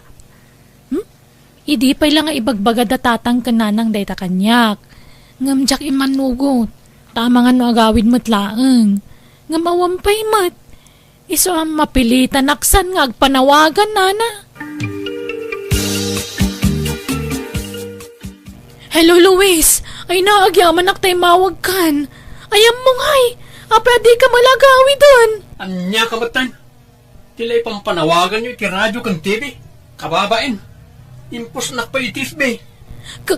Idi pa'y lang nga ibagbaga datatang kananang dayta kanyak. Ngamjak imanugot. Tama nga no agawid mo't laeng. Ngam awampay mat. Iso ang mapilitan aksan nga agpanawagan, nana. Hello, Luis. Ay naagyaman ak tayo mawag kan. Ayam mo ngay. Pwede ka malagawi dun. Anya kamatan. Tila'y pampanawagan nyo iti radyo kang TV. Kababain. Impos nakpaitif be.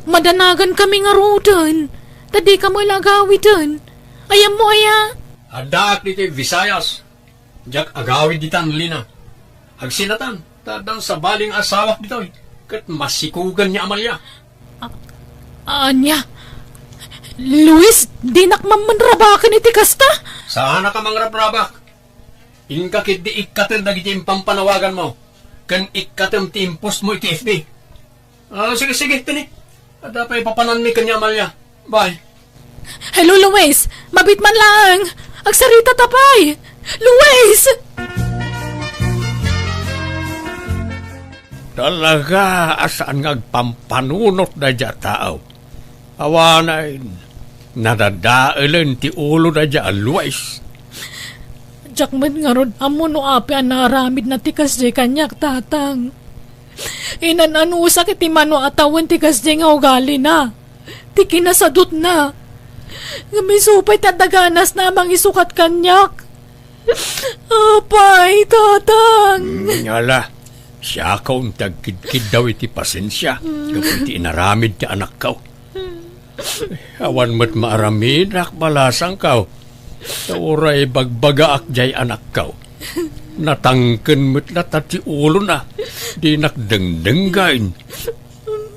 Madanagan kami nga rodan. Tadi ka malagawi dun. Ayam mo aya. Adaak dito Visayas. Jack agawid ditan Lina. Agsinatan. Tadang sa baling asawak dito. Kat masikugan niya Amalia. Anya? Luis, di nakmamanrabakan iti kasta? Saan ka mangrab-rabak? Inkakit di ikatil dagiti pampanawagan mo. Kan ikatil ti impos mo iti FB. Sige, tini. Ada pa ipapanan mi kanya Amalia. Bye. Hello, Luis. Mabit man lang. Agsarita tapay. Luis! Talaga, asaan nga agpampanunot na dya tao? Awanay, nadadailan ti ulo na dya always. Jakmat nga rod, amo no api ang naramid na tikas di kanyak tatang. Inananusak iti mano atawan tikas di nga ugali na. Ti kinasadot na. Nga may supay tadaganas na amang isukat kanyak. Apay, tatang. Ngala, siya kaong tagkidkid daw iti pasensya. Kapag iti inaramid ti anak kaw. Awan mo't maaramid, akbalasang kaw. Tauray bagbaga akjay anak kaw. Natangken mo't natati ulo na. Di nakdengdenggain.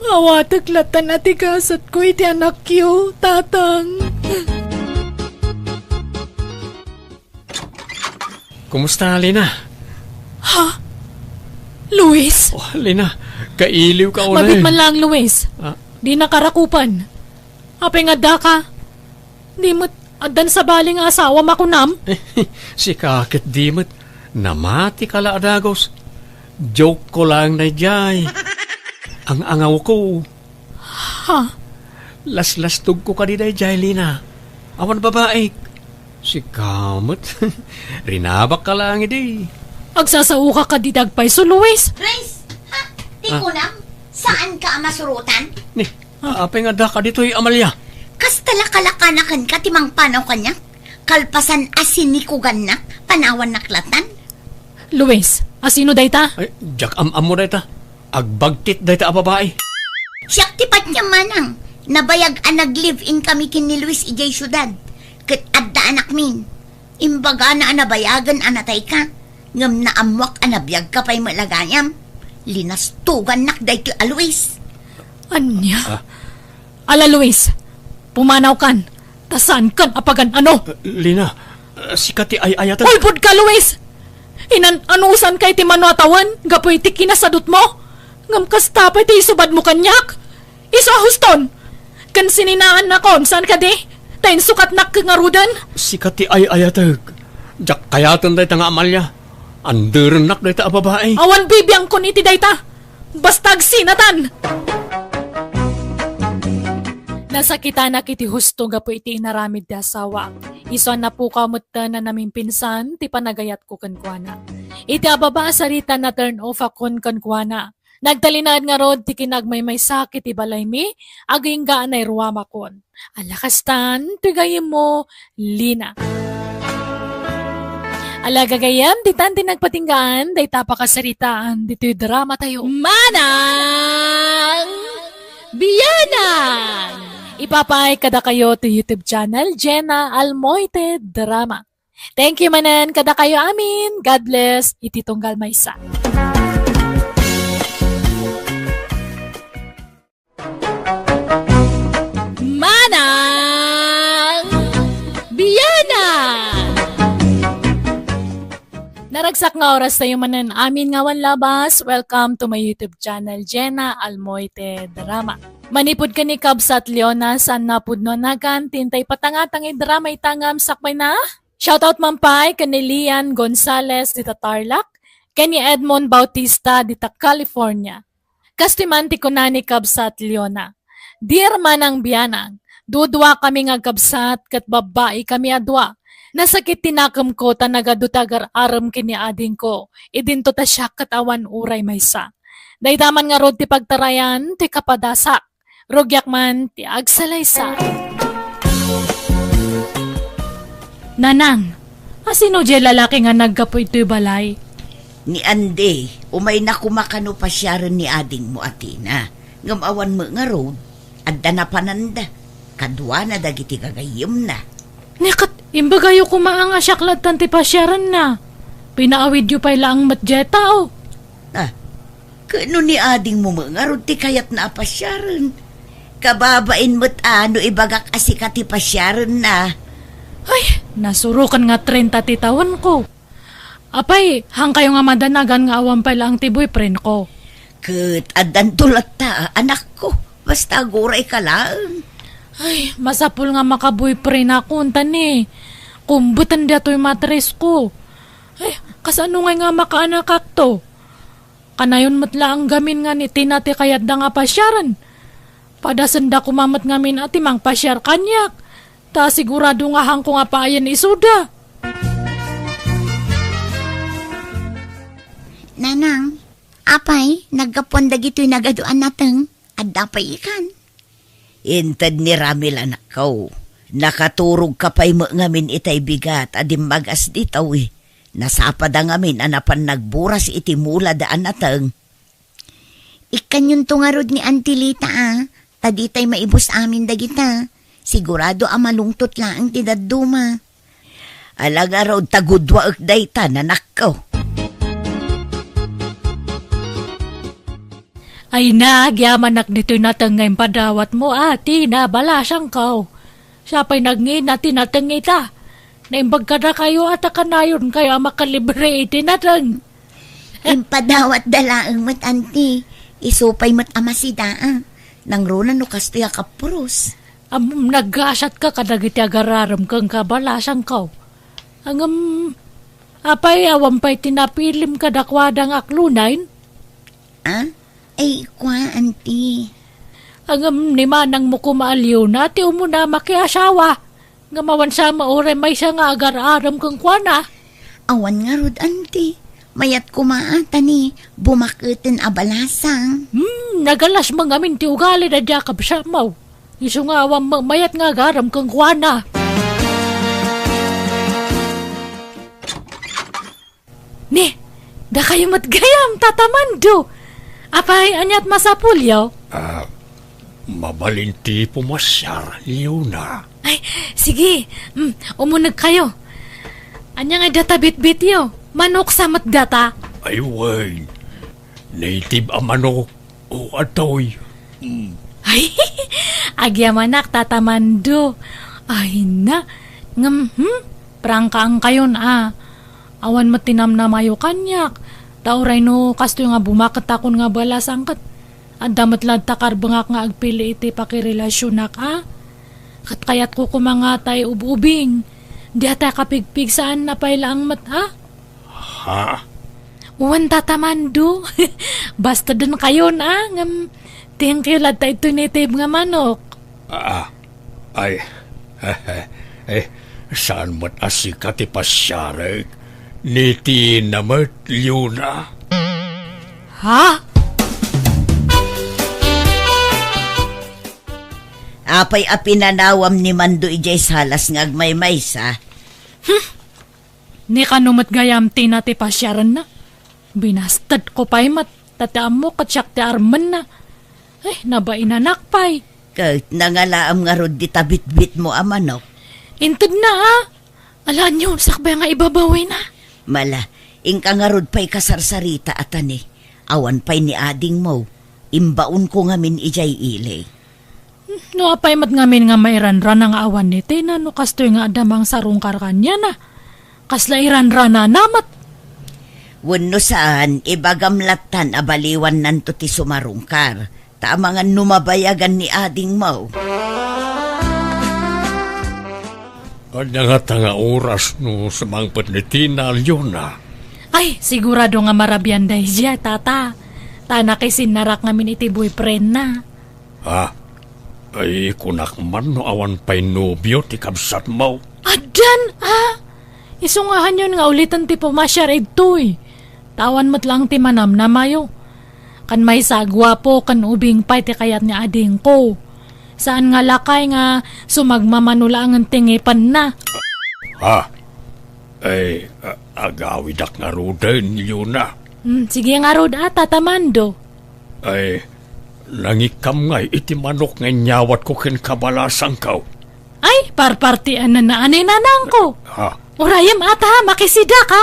Awataglatan at ikasat ko iti anak yu, tatang. Kumusta, Lina? Luis, Oh, Lina, kailiw ka una mabit man lang, Luis. Ah, Di nakarakupan. Apay nga da ka. Di mo't adan sa baling asawa makunam. si kakit dimot. Namati ka la adagos. Joke ko lang na jay. Ang angaw ko. Ha? Las-lastog ko ka di na jay, Lina. Awan babae. Si kamot. Rinabak ka lang edi. Agsasauka ka di dagpay so, Luis. Grace, ha? Di ko lang. Saan ka masurutan? Ni, apay nga da ka dito'y Amalia. Kas talakalakanakan ka timang panaw kanya? Kalpasan asin ni kugan na, panawan naklatan? Luis, asino day ta? Ay, jak am mo dayta. Agbagtit dayta a babae. Siyak tipat niya manang. Nabayag ang nag-live-in kami kin ni Luis Ijay Syudad. Kat adda anak min. Imbaga na anabayagan anatay ka. Ngam na amwak anabiyag ka pa'y malagayam. Linastugan nak dayto a Luis. Anya? Ala, Luis, pumanaw kan. Tasan kan apagan ano? Lina, si Kati ay ayatan. Ulpod ka, Luis! Anusan kay ti manuatawan? Gapoy ti kinasadot mo? Ngam kastapay ti isubad mo kanyak? Iso ahuston! Kan sininaan na kon, saan ka di? Tayin sukat nak kangarudan? Si Kati ay ayatag. Jak kayatan dayta nga Amalia. Anderan nak dayta a babae. Awan bibiyang kon iti dayta! Bastag sinatan! Nasakita na kiti husto nga po iti inaramid ti asawa. Iso na po kamutta na naming pinsan, ti panagayat ko kankwana. Iti ababa sarita na turn off akon kankwana. Nagtalinad nga rod ti kinagmay sakit ti balay mi, aging gaan ay ruwama kon. Alakastan, tigayim mo, Lina. Alagagayam, di tanti nagpatinggaan, day tapakasaritaan, dito'y drama tayo. Manang! Biyanan! Ipapay kada kayo to YouTube channel, Jenna Almoite Drama. Thank you manan kada kayo amin. God bless. Iti tunggal maysa. Manang! Biyanan! Naragsak nga oras tayo manan amin nga wan labas. Welcome to my YouTube channel, Jenna Almoite Drama. Manipod ka ni Kabsat Leona saan napud no nagan tintay patangatang drama itangam sakmay na. Shoutout mampay kani Lian Gonzalez dita Tarlac, kani Edmond Bautista dita California. Kastimanti ko na ni Kabsat Leona. Dear manang biyanang, dudwa kami nga kabsat kat babae kami adwa. Nasakit tinakam ko tanagadutagar aram kini ading ko. Idinto ta siya katawan uray maysa. Daydaman nga rod ti pagtarayan ti kapadasak. Rogyak man ti agsalaysa. Nanang, asino di lalaki nga naggapoy ito'y balay? Ni Ande, umay na kumakano pa siya rin ni ading mo atina. Ngamawan mo nga road, adda na pananda. Kadwa na dagiti kagayim na. Nikat, imbagayo kumaanga syaklad tanti pasyaran na. Pinaawid yu pa'y laang matjeta o. Kano ni ading mo mga road ti kayat na apasyaran. Kababain mo't ano ibagak asikati pasyaran na. Ay, nasurukan nga 30 titawan ko. Apay, hang kayo nga madanagan nga awan pala ang ti boyfriend ko. Kat adan tulad ta, anak ko. Basta guray ka lang. Ay, masapul nga maka-boyfriend ako untan eh. Kumbutan dato'y matres ko. Ay, kasano nga makaanak to? Kanayon matla ang gamin nga ni tinati kayat da nga pasyaran. Padasan da kumamat ngamin ati mang pasyar kanyak. Ta sigurado nga hang ko nga paayan isuda. Nanang, apay, nagkapon dagito'y nagaduan nateng, at dapay ikan. Intad ni Ramil anak ko. Nakaturog ka pa'y mo ngamin itay bigat adim magas ditaw eh. Nasapad ang ngamin anapan nagburas iti mula daan nateng. Ikan yung tungarod ni Antilita Taditay maibos amin dagita. Sigurado malungtot lang ang tidaduma. Alaga raw tagudwa ak dayta nanak ko. Ay nagyamanak dito'y natangay padawat mo, Tina, balasang kau. Siya pa'y nagngin na tinatangay ta. Naimbag ka na kayo at kanayon kayo ang makalibre itinatang. Impadawat dalaang mat, auntie. Isupay mat amasidaan. Nang runa no kastoy akapuros. Naggasat ka kadagiti agararam kang kabalasang kau. Apay awam pa'y tinapilim kadakwadang aklunain. Ah? Ay, kwa, auntie. Ni manang mo kumaaliw na, ti umuna makiasawa. Nga mawan sa maure may siya nga agar-aram kang kwana. Awan nga rod, auntie. Mayat kumaata ni bumakitin abalasang. Nagalas mga amin ti ugali na jakab sa maw. Iso nga awam mayat nga agaram kang kwana. Ni, da kayo matgayam, tatamando. Apay, anyat masapulyaw? Mabalinti pumasyar, Leona. Ay, sige. Umunag kayo. Anya nga data bit-bit yo. Manok sa matgata. Ay, Wayne. Native ang manok o atoy. Ay, agyamanak tatamando. Ay na. Prangka ang kayon Awan matinam na mayo kanyak. Tauray no kasto nga bumakat akon nga balas angkat. Andamat lang takar bangak nga agpili iti pakirelasyonak Kat kayat ko kumangatay ububing. Di ata kapigpig saan na pailang mat Ha? Uwan tatamando. Basta dun kayo ngam. Thank you lad tayo tunitib nga manok. Ay, saan mat asika ti pasyarek? Niti namat, Leona. Ha? Apay apinanawam ni Mando ijay salas ngagmay-may sa. Ni kanumat gayam tinati pasyaran na. Binastad ko pa'y mat. Tatiam mo katsyak ti arman na. Ay, nabainanak pa'y. Kahit nangalaam nga rod di tabit-bit mo amanok. Intid na Ala nyo, sakbay nga ibabawin na. Mala, ingka nga rod pa'y kasarsarita atani. Awan pa'y ni ading mo. Imbaon ko ngamin ijay ilay. No apay mat ngamin nga mairanran nga awan ni Tina no kastoy nga adamang sarungkar kanya na. Kasla iranrana namat. Wano saan, ibagamlatan abaliwan nanto ti sumarungkar. Tamangan numabayagan ni ading mo. Nga oras no samangpat ni Tina, Leona. Ay, sigurado nga marabian dahi siya, tata. Tana kay sinarak ngamin iti boyfriend na. Ay, kunak man no awan pa'y nobyo ti kabsat mo. Adan, isungahan yun nga ulitan ti pumasyar ito'y. Tawan mat lang ti manam na mayo. Kan may sagwapo, kan ubing pa'y ti kayat ni ading ko. Saan nga lakay nga sumagmamanula ang tingipan na. Ay, agawidak nga roden, Leona. Sige nga rod tatamando. Ay, nangikam nga iti manok nga nyawat ko ken kabalasang kaw. Ay, parpartian na anay nanang ko. Urayam ata, makisida ka.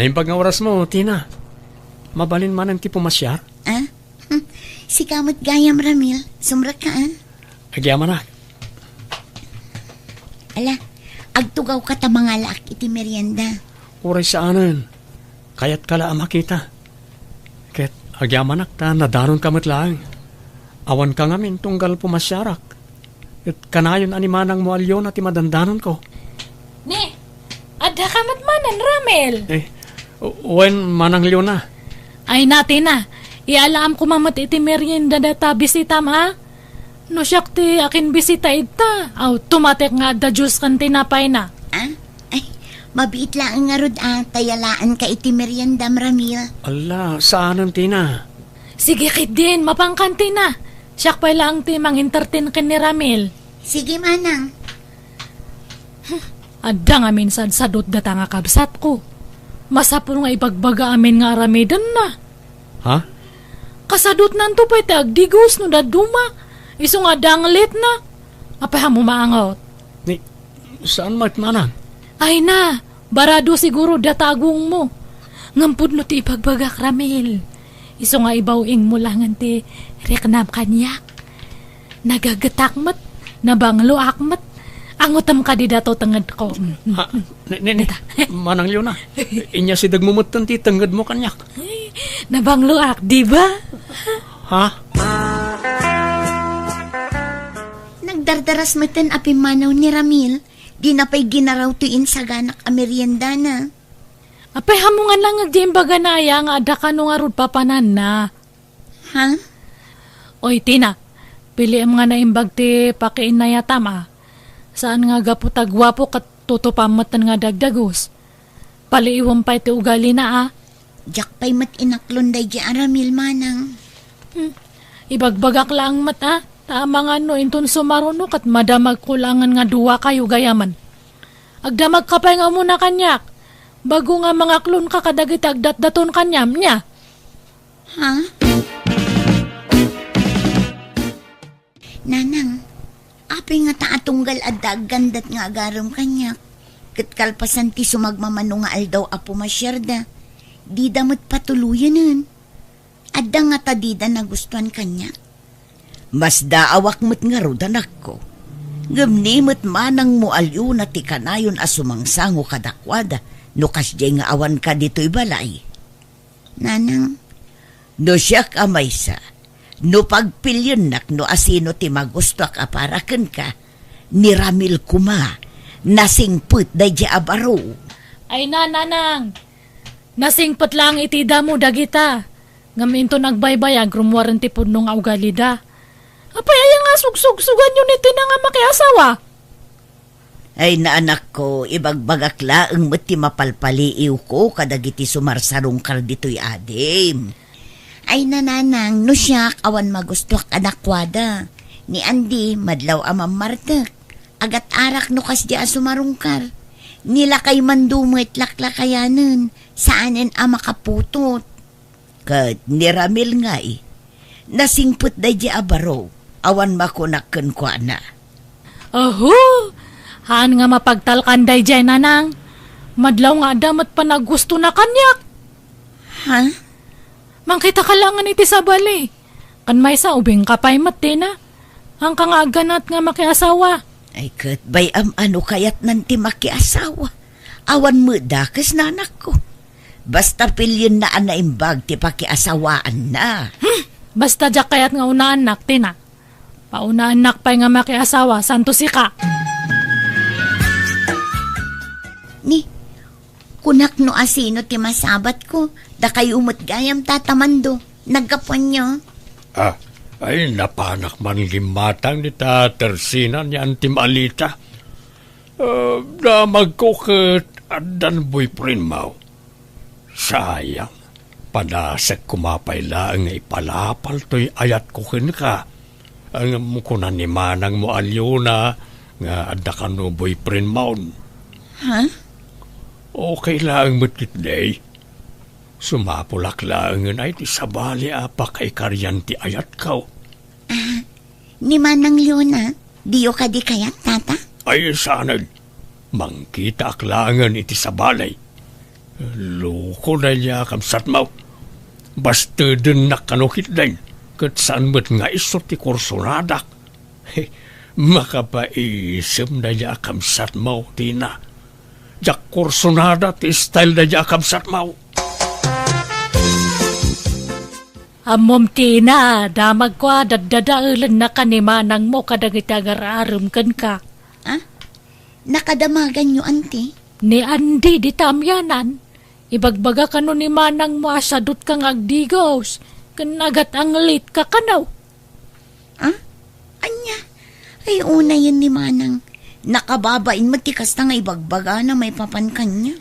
Naimbag nga oras mo, Tina. Mabalin man ang ti pumasyar. Si kamot gayam, Ramil. Sumrak ka, Agyaman na. Ala, agtugaw ka ta mga lak iti merienda. Uray sa anan. Kaya't kala makita. Ket agyaman ta nadanon kamot lang. Awan ka ngamin tunggal pumasyarak. At kanayon animanang mo alyon at imadandanon ko. Ni, ada ka matmanan, Ramel. Wen manang Leona. Ay natin na. Ialam ko mamat iti merienda data bisitam No siyak ti akin bisita ita. Automatic nga da Diyos kan tinapay na. Ay, mabiit lang nga rod tayalaan ka iti merienda, Ramil. Ala, saan ang Tina? Sige kit din, mapangkanti na. Siyak pa lang ti mang-entertain kin ni Ramil. Sige, manang. Adda nga minsan sadot data nga kabsat ko. Masapon nga ibagbaga amin nga aramidan na. Ha? Kasadot nanto pa iti agdigos no daduma. Iso nga danglit na. Apay mo maangot. Saan mat manang? Ay na, Barado siguro datagong mo. Ngampud no ti ipagbagak Ramil. Iso nga ibawing mo lang ti reknam kanyak. Nagagatakmat, nabanglo akmat. Angutam ka di dato tangad ko. Ha, manang yun na. Inya si dagmumutan ti tangad mo kanyak. Nabanglo ak, di ba? Ha? Nagdardaras matan api manaw ni Ramil. Di na pa'y ginaraw tuin sa ganak a merienda na. Apay hamungan lang ag di imbaga na ya nga ada ka nung arud papanan na. Ha? Oy, Tina, pili ang mga naimbag ti pakiin na yatama. Saan nga gaputagwapo kat tutupamatan nga dagdagos. Paliiwang pa iti ugali na Jak pa'y mat inaklon day di Ramil manang. Ibagbagak lang mat Tama nga no, inton sumaruno kat madamag kulangan nga duwa kayo gayaman. Agdamag kapay nga muna kanyak. Bago nga mga klon ka kadagit agdat-daton kanyam niya. Ha? Nanang, apay nga taatunggal at dagandat nga agaram kanyak. Katkalpasan ti sumagmamano nga aldaw apo masyerda. Di damot patuluyan nun. Adda nga tadida na gustuhan kanyak. Mas daawak mo't nga rudanak ko. Gamnimot manang mo alyo na ti kanayon asumangsango kadakwada no kasjay nga awan ka dito'y balay. Nanang, No siyak amaysa, no pagpilyon nak no asino ti magusto ak aparaken ka, ni Ramil kuma, nasingput day di abaro. Ay nanang, nasingpot lang itida mo dagita. Ngaminto nagbaybayag rumwaran ti punong augalida. Apay ay nga sugsugsugan yun iti na nga makiasawa. Ay naanak ko, ibagbagak laeng mo't ti mapalpaliiw ko kadagiti sumarsarong kar dito'y adim. ay nananang no siyak awan magusto kadakwada. Ni Andy, madlaw amam martek. Agat arak no kas di asumarungkar. Nila kay mandumit laklakayanan. Saanin ang makaputot. Kat ni Ramil nga nasingput day di abaro, awan makunakken ko na. Aho, haan nga mapagtalkanday dyan nanang. Madlaw nga damat pa na gusto na kanyak. Ha? Mangkita ka langan iti sabali. Kan may sa ubing kapay mati na. Ang kangaganat nga makiasawa. Ay kat bay ano kayat nanti makiasawa. Awan mo dakas nanak ko. Basta pilyon na anaimbag ti pakiasawaan na. Basta jak kayat nga unaan nak, tina. Paunaan nak pa'y nga makiasawa, santo si ka. Ni, kunak no asino ti masabat ko. Da kayo umot gayam tatamando. Nagkapuan nyo. Ay napanak man gimatang ni Tersina ni Antim Alita. Damag ko kat adan boyfriend mo. Sayang, panasag kumapay lang nga ipalapal to'y ayat ko ka. Ang mukuna ni manang mo alyona nga ada ka no boyfriend mo. Ha? Okay lang matit day. Sumapulak lang nga ay ti sabali apa kay karyan ti ayat ka. Ni Manang Leona, diyo ka di kayat tata? Ay sanad, mangkita aklangan iti sabalay. Loko na niya kamsat mo. Basta din nakanukit din. Kat saan mo't nga iso ti kursonadak. Makapaisip na niya kamsat mo, Tina. Jak kursonada ti style na niya kamsat mo. Amom tina, damag kwa dadadaulan na kanimanang mo kadagitagararum kan ka. Nakadamagan nyo, ante? Ni Andy di tamyanan. Ibagbaga ka no ni manang mo asadot kang agdigos. Kanagat ang lit ka kanaw. Anya? Ay, una yun ni Manang. Nakababain matikas na nga ibagbaga na may papankan niya.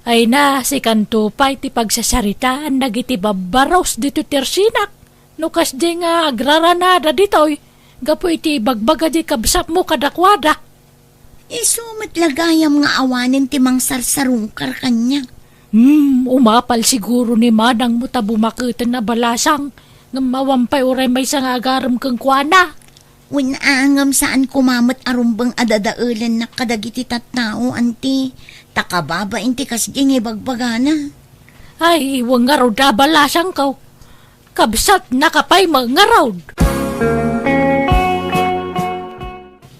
Ay na, si Kantupay ti pagsasaritaan nagiti babaros dito tersinak. Nukas di nga agraranada ditoy. Gapo iti ibagbaga di kabsap mo kadakwada. Sumat lagayam nga awanin ti mang sarsarungkar kanya. Umapal siguro ni manang mo tabumakitan na balasang. Ngamawampay uray may sang agaram kang kuana. Unangam saan kumamot arumbang adadaulan na kadagiti tattao, anti. Takababa inti kasding ibagbagana. Ay, iwang nga raw dabalasang ko. Kabsat nakapay mga raw.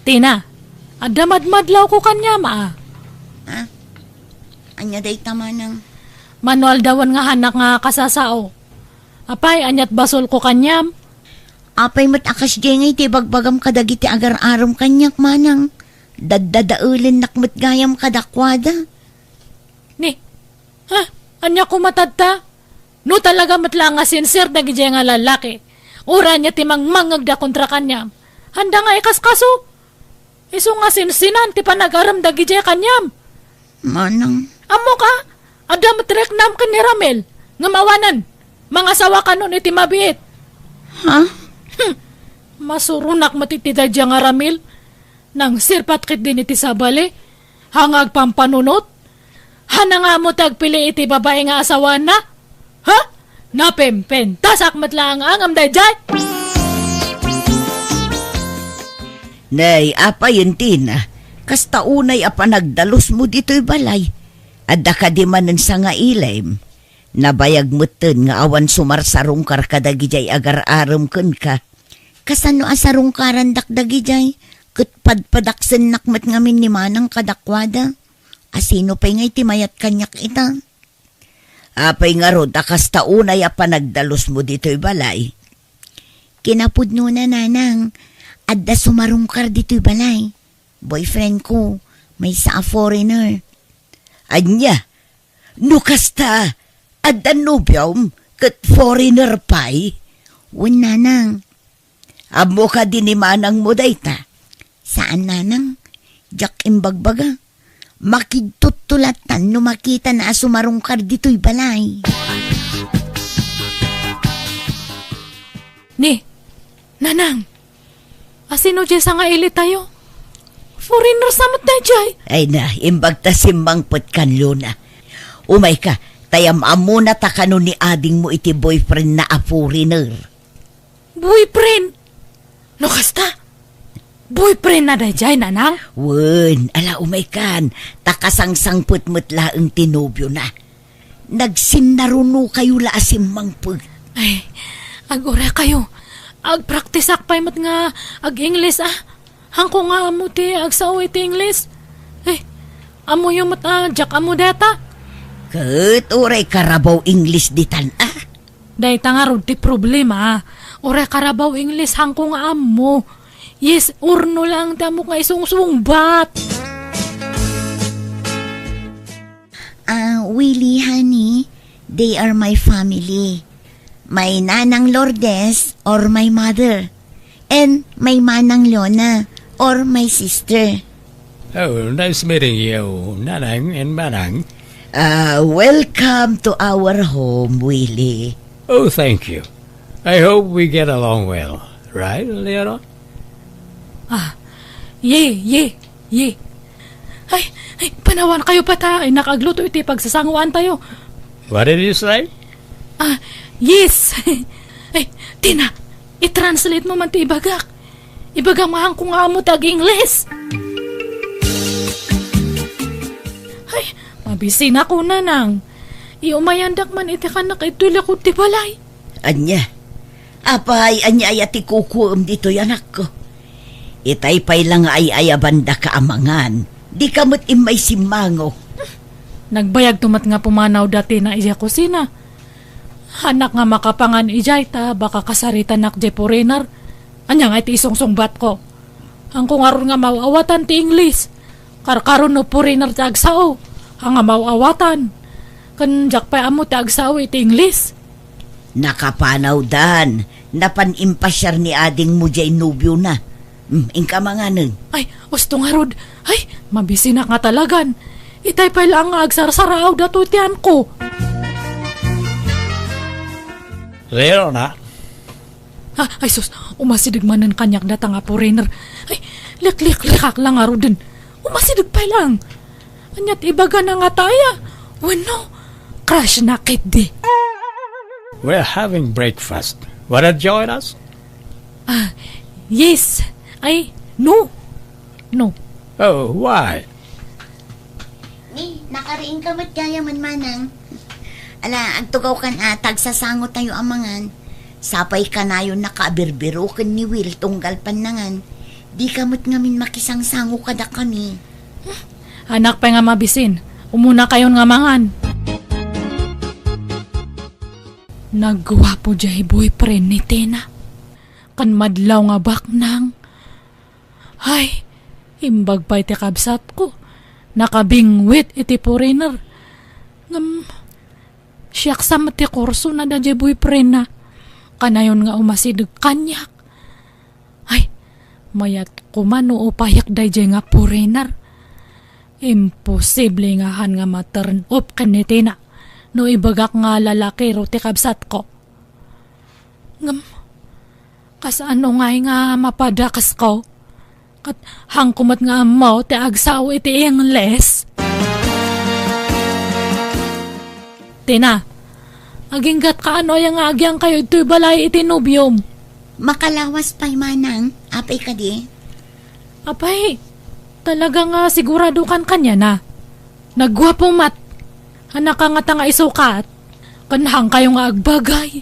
Tina, adamadmadlaw ko kanya ma. Anya day tama ng... Manual dawan nga hanak nga kasasao. Apay, anyat basol ko kanyam. Apay mat akas di iti bagbagam kadagiti agar-arom kanyak manang. Daddadaulan nakmat gayam kadakwada. Ni, ha? Anya ko matadta? No talaga matla nga sincere na gijay nga lalaki. Ura niya timang mangagda kontra kanyam. Handa nga ikaskaso. Iso nga sinsinan ti panagaram da gijay kanyam. Manang... Amo ka? Ada matrek nam ka ni Ramel. Nga mawanan. Mga sawa ka nun iti mabiit. Ha? Masurunak matitida dyan nga Ramel. Nang sirpat kit din iti sabali. Hangag pampanunot. Hana nga mo tagpili iti babae nga asawa na. Ha? Napempen. Tasak matlaang ang amday dyan. Nay, apa yun, Tina? Kasta unay apa nagdalos mo dito'y balay. Adda ka di manen sa nga ilaym. Nabayag mo ten nga awan sumarsarong kar kadagijay agar-aram kun ka. Kasano asarong karandak dagijay? Kutpadpadaksen nakmat ngamin ni manang kadakwada. Asino pa'y ngay timayat kanyak ita? Apay nga rod, kasta unay apa nagdalos mo dito'y balay. Kinapudno na nanang. Adda sumarungkar dito'y balay. Boyfriend ko, may sa foreigner. Anya, no kasta, adda nobyom, kat foreigner pa'y. Wen nanang. Amo ka din ni manang mo dayta. Saan nanang? Jack imbagbaga. Makigtutulatan no makita na sumarungkar dito'y balay. Ni, nanang. Asino dyan sa nga ili tayo? Foreigner samot na dyan. Ay na, imbag ta simbangpot kan Luna. Umay ka, tayam amo na takano ni ading mo iti boyfriend na a foreigner. Boyfriend? No kasta? Boyfriend na dyan, nanang? Wen, ala umay kan, takasangsangpot mo't laeng tinobyo na. Nagsinnaruno kayo la asimbangpot. Ay, agora kayo. Agpraktisak pa'y mat nga ag-Ingles Hangko nga amo ti agsaw iti Ingles. Ay, amo yung mat jak amo data. Kat oray karabaw English ditan Day nga rod ti problema. Ore karabaw Ingles hangko nga amo. Yes, urno lang ti amo nga isungsungbat. Willie, honey, they are my family. My nanang Lourdes or my mother. And my manang Lona or my sister. Oh, nice meeting you, Nanang and Manang. Welcome to our home, Willie. Oh, thank you. I hope we get along well. Right, Leona? Ye. Ay, panawan kayo pa ta. Ay, nakagluto iti pagsasanguan tayo. What did you say? Yes. Ay, Tina, i-translate mo man ti ibagak. Ibagak mahang kung nga mo tag-Ingles. Ay, mabisi na ko nanang. Iumayandak man iti kanak ituli ko ti balay. Anya, apay anya ayati kukuam dito yanak ko. Itay pay lang ay ayabanda ka amangan. Di kamot imay simango. Nagbayag tumat nga pumanaw dati na iya kusina. Hanak nga makapangan ijay ta baka kasarita nak jay foreigner. Anya nga iti isungsungbat ko. Ang kung aron nga mauawatan ti English. Karkaron no foreigner ti agsao. Ang nga mauawatan. Kan jak pa amo ti agsao iti English. Nakapanaw dan. Napanimpasyar ni ading mo jay nubyo na. Ingka mga nun. Ay, gusto nga rod. Ay, mabisi na nga talagan. Itay pa lang nga agsarsaraaw dato tiyan ko. Leona? Ay sus, umasidig manan kanyak data nga foreigner. Ay, likak lang nga rodin. Umasidig pa lang. Anyat ibaga na nga taya. Wano, crush na kit di. We're having breakfast. Wanna join us? Yes, Ay, no. No. Oh, why? Ni, nakariing ka mat kaya man manang. Ala, agtugaw kan tagsasango tayo amangan. Sapay ka na yun nakabirbiro kan ni Will tunggal panangan. Di kamot ngamin makisangsango kada kami. Anak pa nga mabisin. Umuna kayon nga mangan. Nagwapo jay boyfriend ni Tina. Kan madlaw nga baknang. Ay, imbag pa iti kabsat ko. Nakabingwit iti foreigner. Siyak sa mati kurso na da jay boyfriend na. Kanayon nga umasidag kanyak. Ay, mayat kumano upayak day jay nga foreigner. Imposible nga han nga ma-turn up kan ni Tina. No ibagak nga lalaki ro ti kabsat ko. Kasano nga mapadakas ko? Kat hangkumat nga mo ti agsaw iti Ingles. Tina, aginggat ka ano yung agyang kayo ito'y balay iti nubyom. Makalawas pa'y manang, apay ka di. Apay, talaga nga sigurado kan kanya na. Nagwapo mat. Anak ka nga isukat. Kanhang kayo nga agbagay.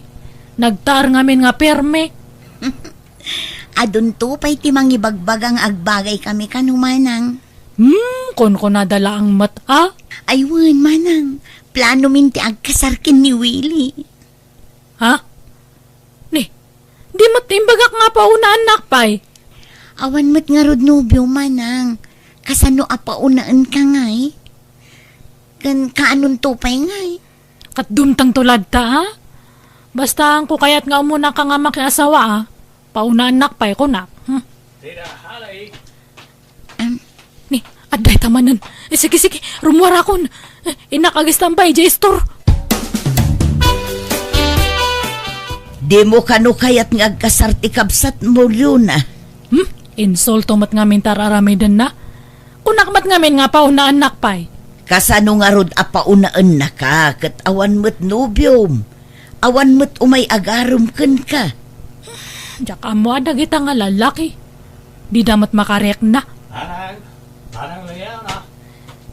Nagtaar ngamin nga perme. Adun to pa'y timang ibagbagang agbagay kami kanumanang. Kon ko nadala ang mata. Aywan manang, plano min ti agkasarkin ni Willie. Ha? Ni, di mat imbagak nga pa una anak pay. Awan mat nga rod nobyo manang, kasano apaunaan ka ngay? Kan kaanon to pa'y ngay? Kat dumtang tulad ta ha? Basta ang kukayat nga umuna ka nga makiasawa ha? Pauna anak pay ko na. Tina, halay. Ni, aday tamanan. Sige, rumuwara kon. Inakagistang pa'y jay store. Di mo kano kayat nga agkasarti kabsat mo yun ah. Insulto mat ngamin tararamidan na. Kunakmat ngamin nga pauna anak pay. Kasano nga rod apaunaan na ka, kat awan mo't nobyom. Awan mo't umay agarom ken ka. Diyak amo adag ita nga lalaki. Di damat makarek na. Parang layan na.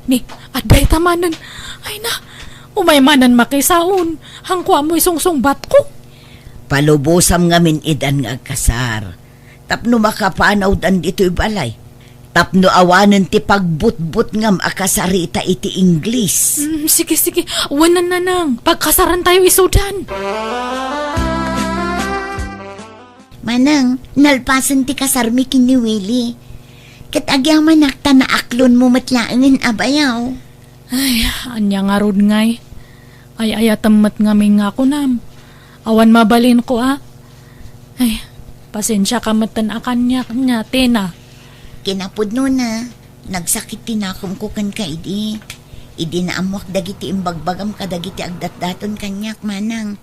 Ni, aday tamanan. Ay na, umaymanan makisaon. Hangkwa mo isungsungbat ko. Palubosam ngamin idan nga agkasar. Tapno makapanaw dan dito'y balay. Tapno awanan ti pagbutbut ngam akasarita iti Ingles. Sige, wanan na nang. Pagkasaran tayo isudan. Manang, nalpasan ti kasarmi kin ni Willie. Kat agyang manakta na aklon mo matlaangin abayaw. Ay, anya nga rod ngay. Ay ayatamat ngamin nga ko nam. Awan mabalin ko Ay, pasensya ka matan akan niya, Tina. Kinapod no na, nagsakit tinakom ko kan ka idi. Idi na amwak dagiti imbagbagam ka dagiti agdatdaton kanyak manang.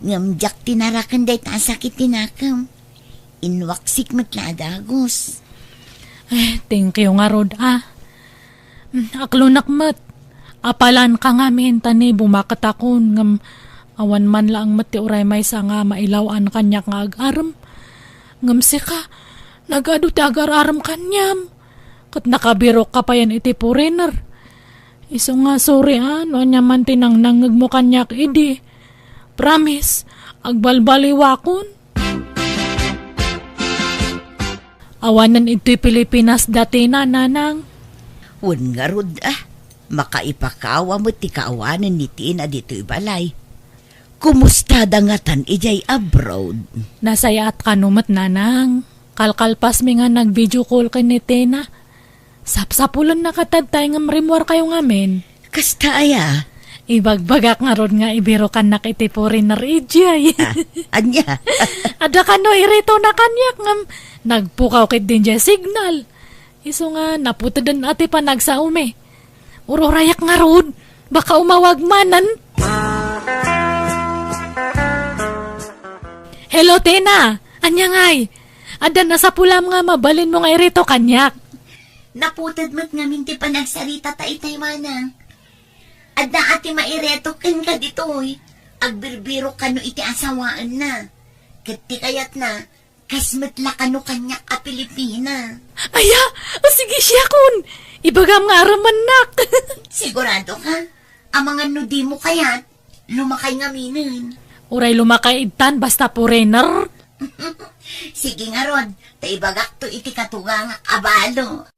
Ngamjak tinarakan day ta sakit tinakam. Inwaksik matla adagos. Ay, thank you nga rod Aklunak mat. Apalan ka ngamin tani bumakatakon ngam awan man lang mati uray may sa nga mailawan kanyak nga agaram. Ngam sika, nagado ti agar-aram kanyam. Kat nakabiro ka pa yan iti foreigner. Iso nga sorry no nyaman tinang nangag mo kanyak idi. Promise, agbalbaliwakon. Awanan ito'y Pilipinas dati na, nanang. Wan nga rod makaipakawa mo ti kaawanan ni Tina dito'y balay. Kumusta dangatan ijay abroad? Nasaya at kanumat, nanang. Kalkalpas mi nga nag-video call kay ni Tina. Sapsapulan na katadtay nga marimwar kayo ngamin. Kasta aya? Ibagbagak nga ron nga ibiro kan nakiti foreigner ijay. Anya? Ada ka no irito na kanyak ngam. Nagpukaw kit din dyan signal. Iso nga naputadan ati pa nagsaume. Urorayak nga ron. Baka umawag manan. Hello, Tina. Anya ngay. Ada na sa pulam nga mabalin mo nga irito kanyak. Naputad mat nga minti pa nagsarita ta itay manang. Adda ati maireto ken ka ditoy. Agbirbiro kano iti asawaan na. Ket ti kayat na, kasmet lakano kanya ka Pilipina. Aya, o sige siya kun. Ibagam nga araman nak. Sigurado ka? Ang mga nudi mo kayat, lumakay nga minin. Uray lumakay itan basta foreigner. Sige nga ron, taibagak to iti katuga nga kabalo.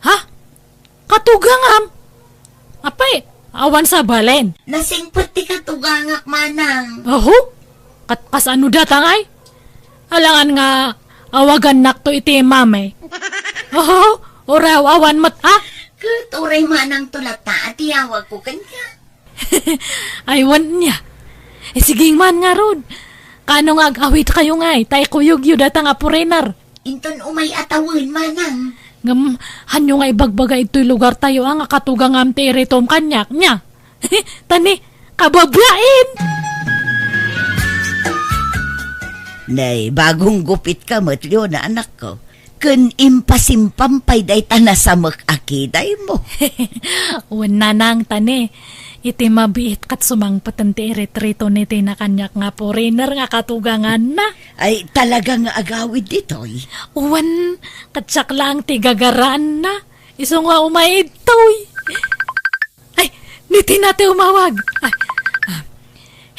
Ha? Katugangam? Apay, awan sa balen. Nasingpot ti katuga nga manang. Aho? Kas ano datang ay? Alangan nga awagan nak to iti mame. Aho? Uraw awan mat ha? Kuturay manang tulata at iawag ko kanya. Aywan niya. Sige man nga ron. Kano nga agawit kayo nga tay kuyog yu datang foreigner. Inton umay atawin manang. Ngam, hanyo nga ibagbaga ito'y lugar tayo ang katugang am ti iritom kanyak niya. Tani, kabablain! Nay, bagong gupit ka matlyo na anak ko. Kun impasimpampay day tanasamak akiday mo. Una nang tani, iti mabiit kat sumangpatan ti iritrito ni ti na kanyak nga foreigner nga katugangan na. Ay, talaga nga agawid ditoy. Uwan, katsak lang ti gagaraan na. Iso nga umaid to'y. Ay, ni Tina ti umawag. Ay,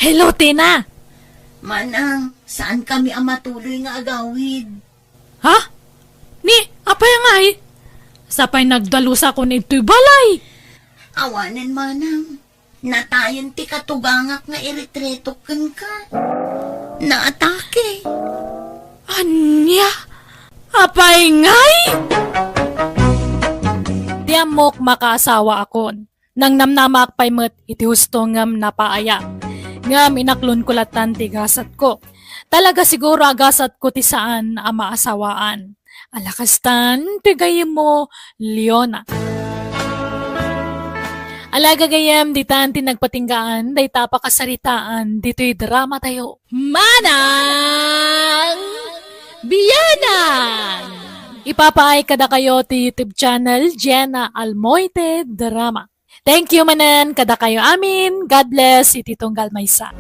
hello, Tina. Manang, saan kami ang matuloy nga agawid? Ha? Ni, apay nga eh. Sapay nagdalusa ko ni ito'y balay. Awanan manang. Natayon ti katugangak nga iritretoken ka. Naatake. Anya? Apay ngay? Diamok makaasawa akon. Nang namnamak pay met iti husto ngam napaaya. Ngam inaklon kulatan ti gasat ko. Talaga siguro agasat ko ti saan ang maasawaan. Alakastan, tigayim mo, Leona. Alaga gayam, di tan tinagpatinggaan, day tapakasaritaan, dito'y drama tayo. Manang! Biyanan! Ipapaay kada kayo ti YouTube channel, Jenna Almoite Drama. Thank you manan, kada kayo amin. God bless, iti tunggal maysa.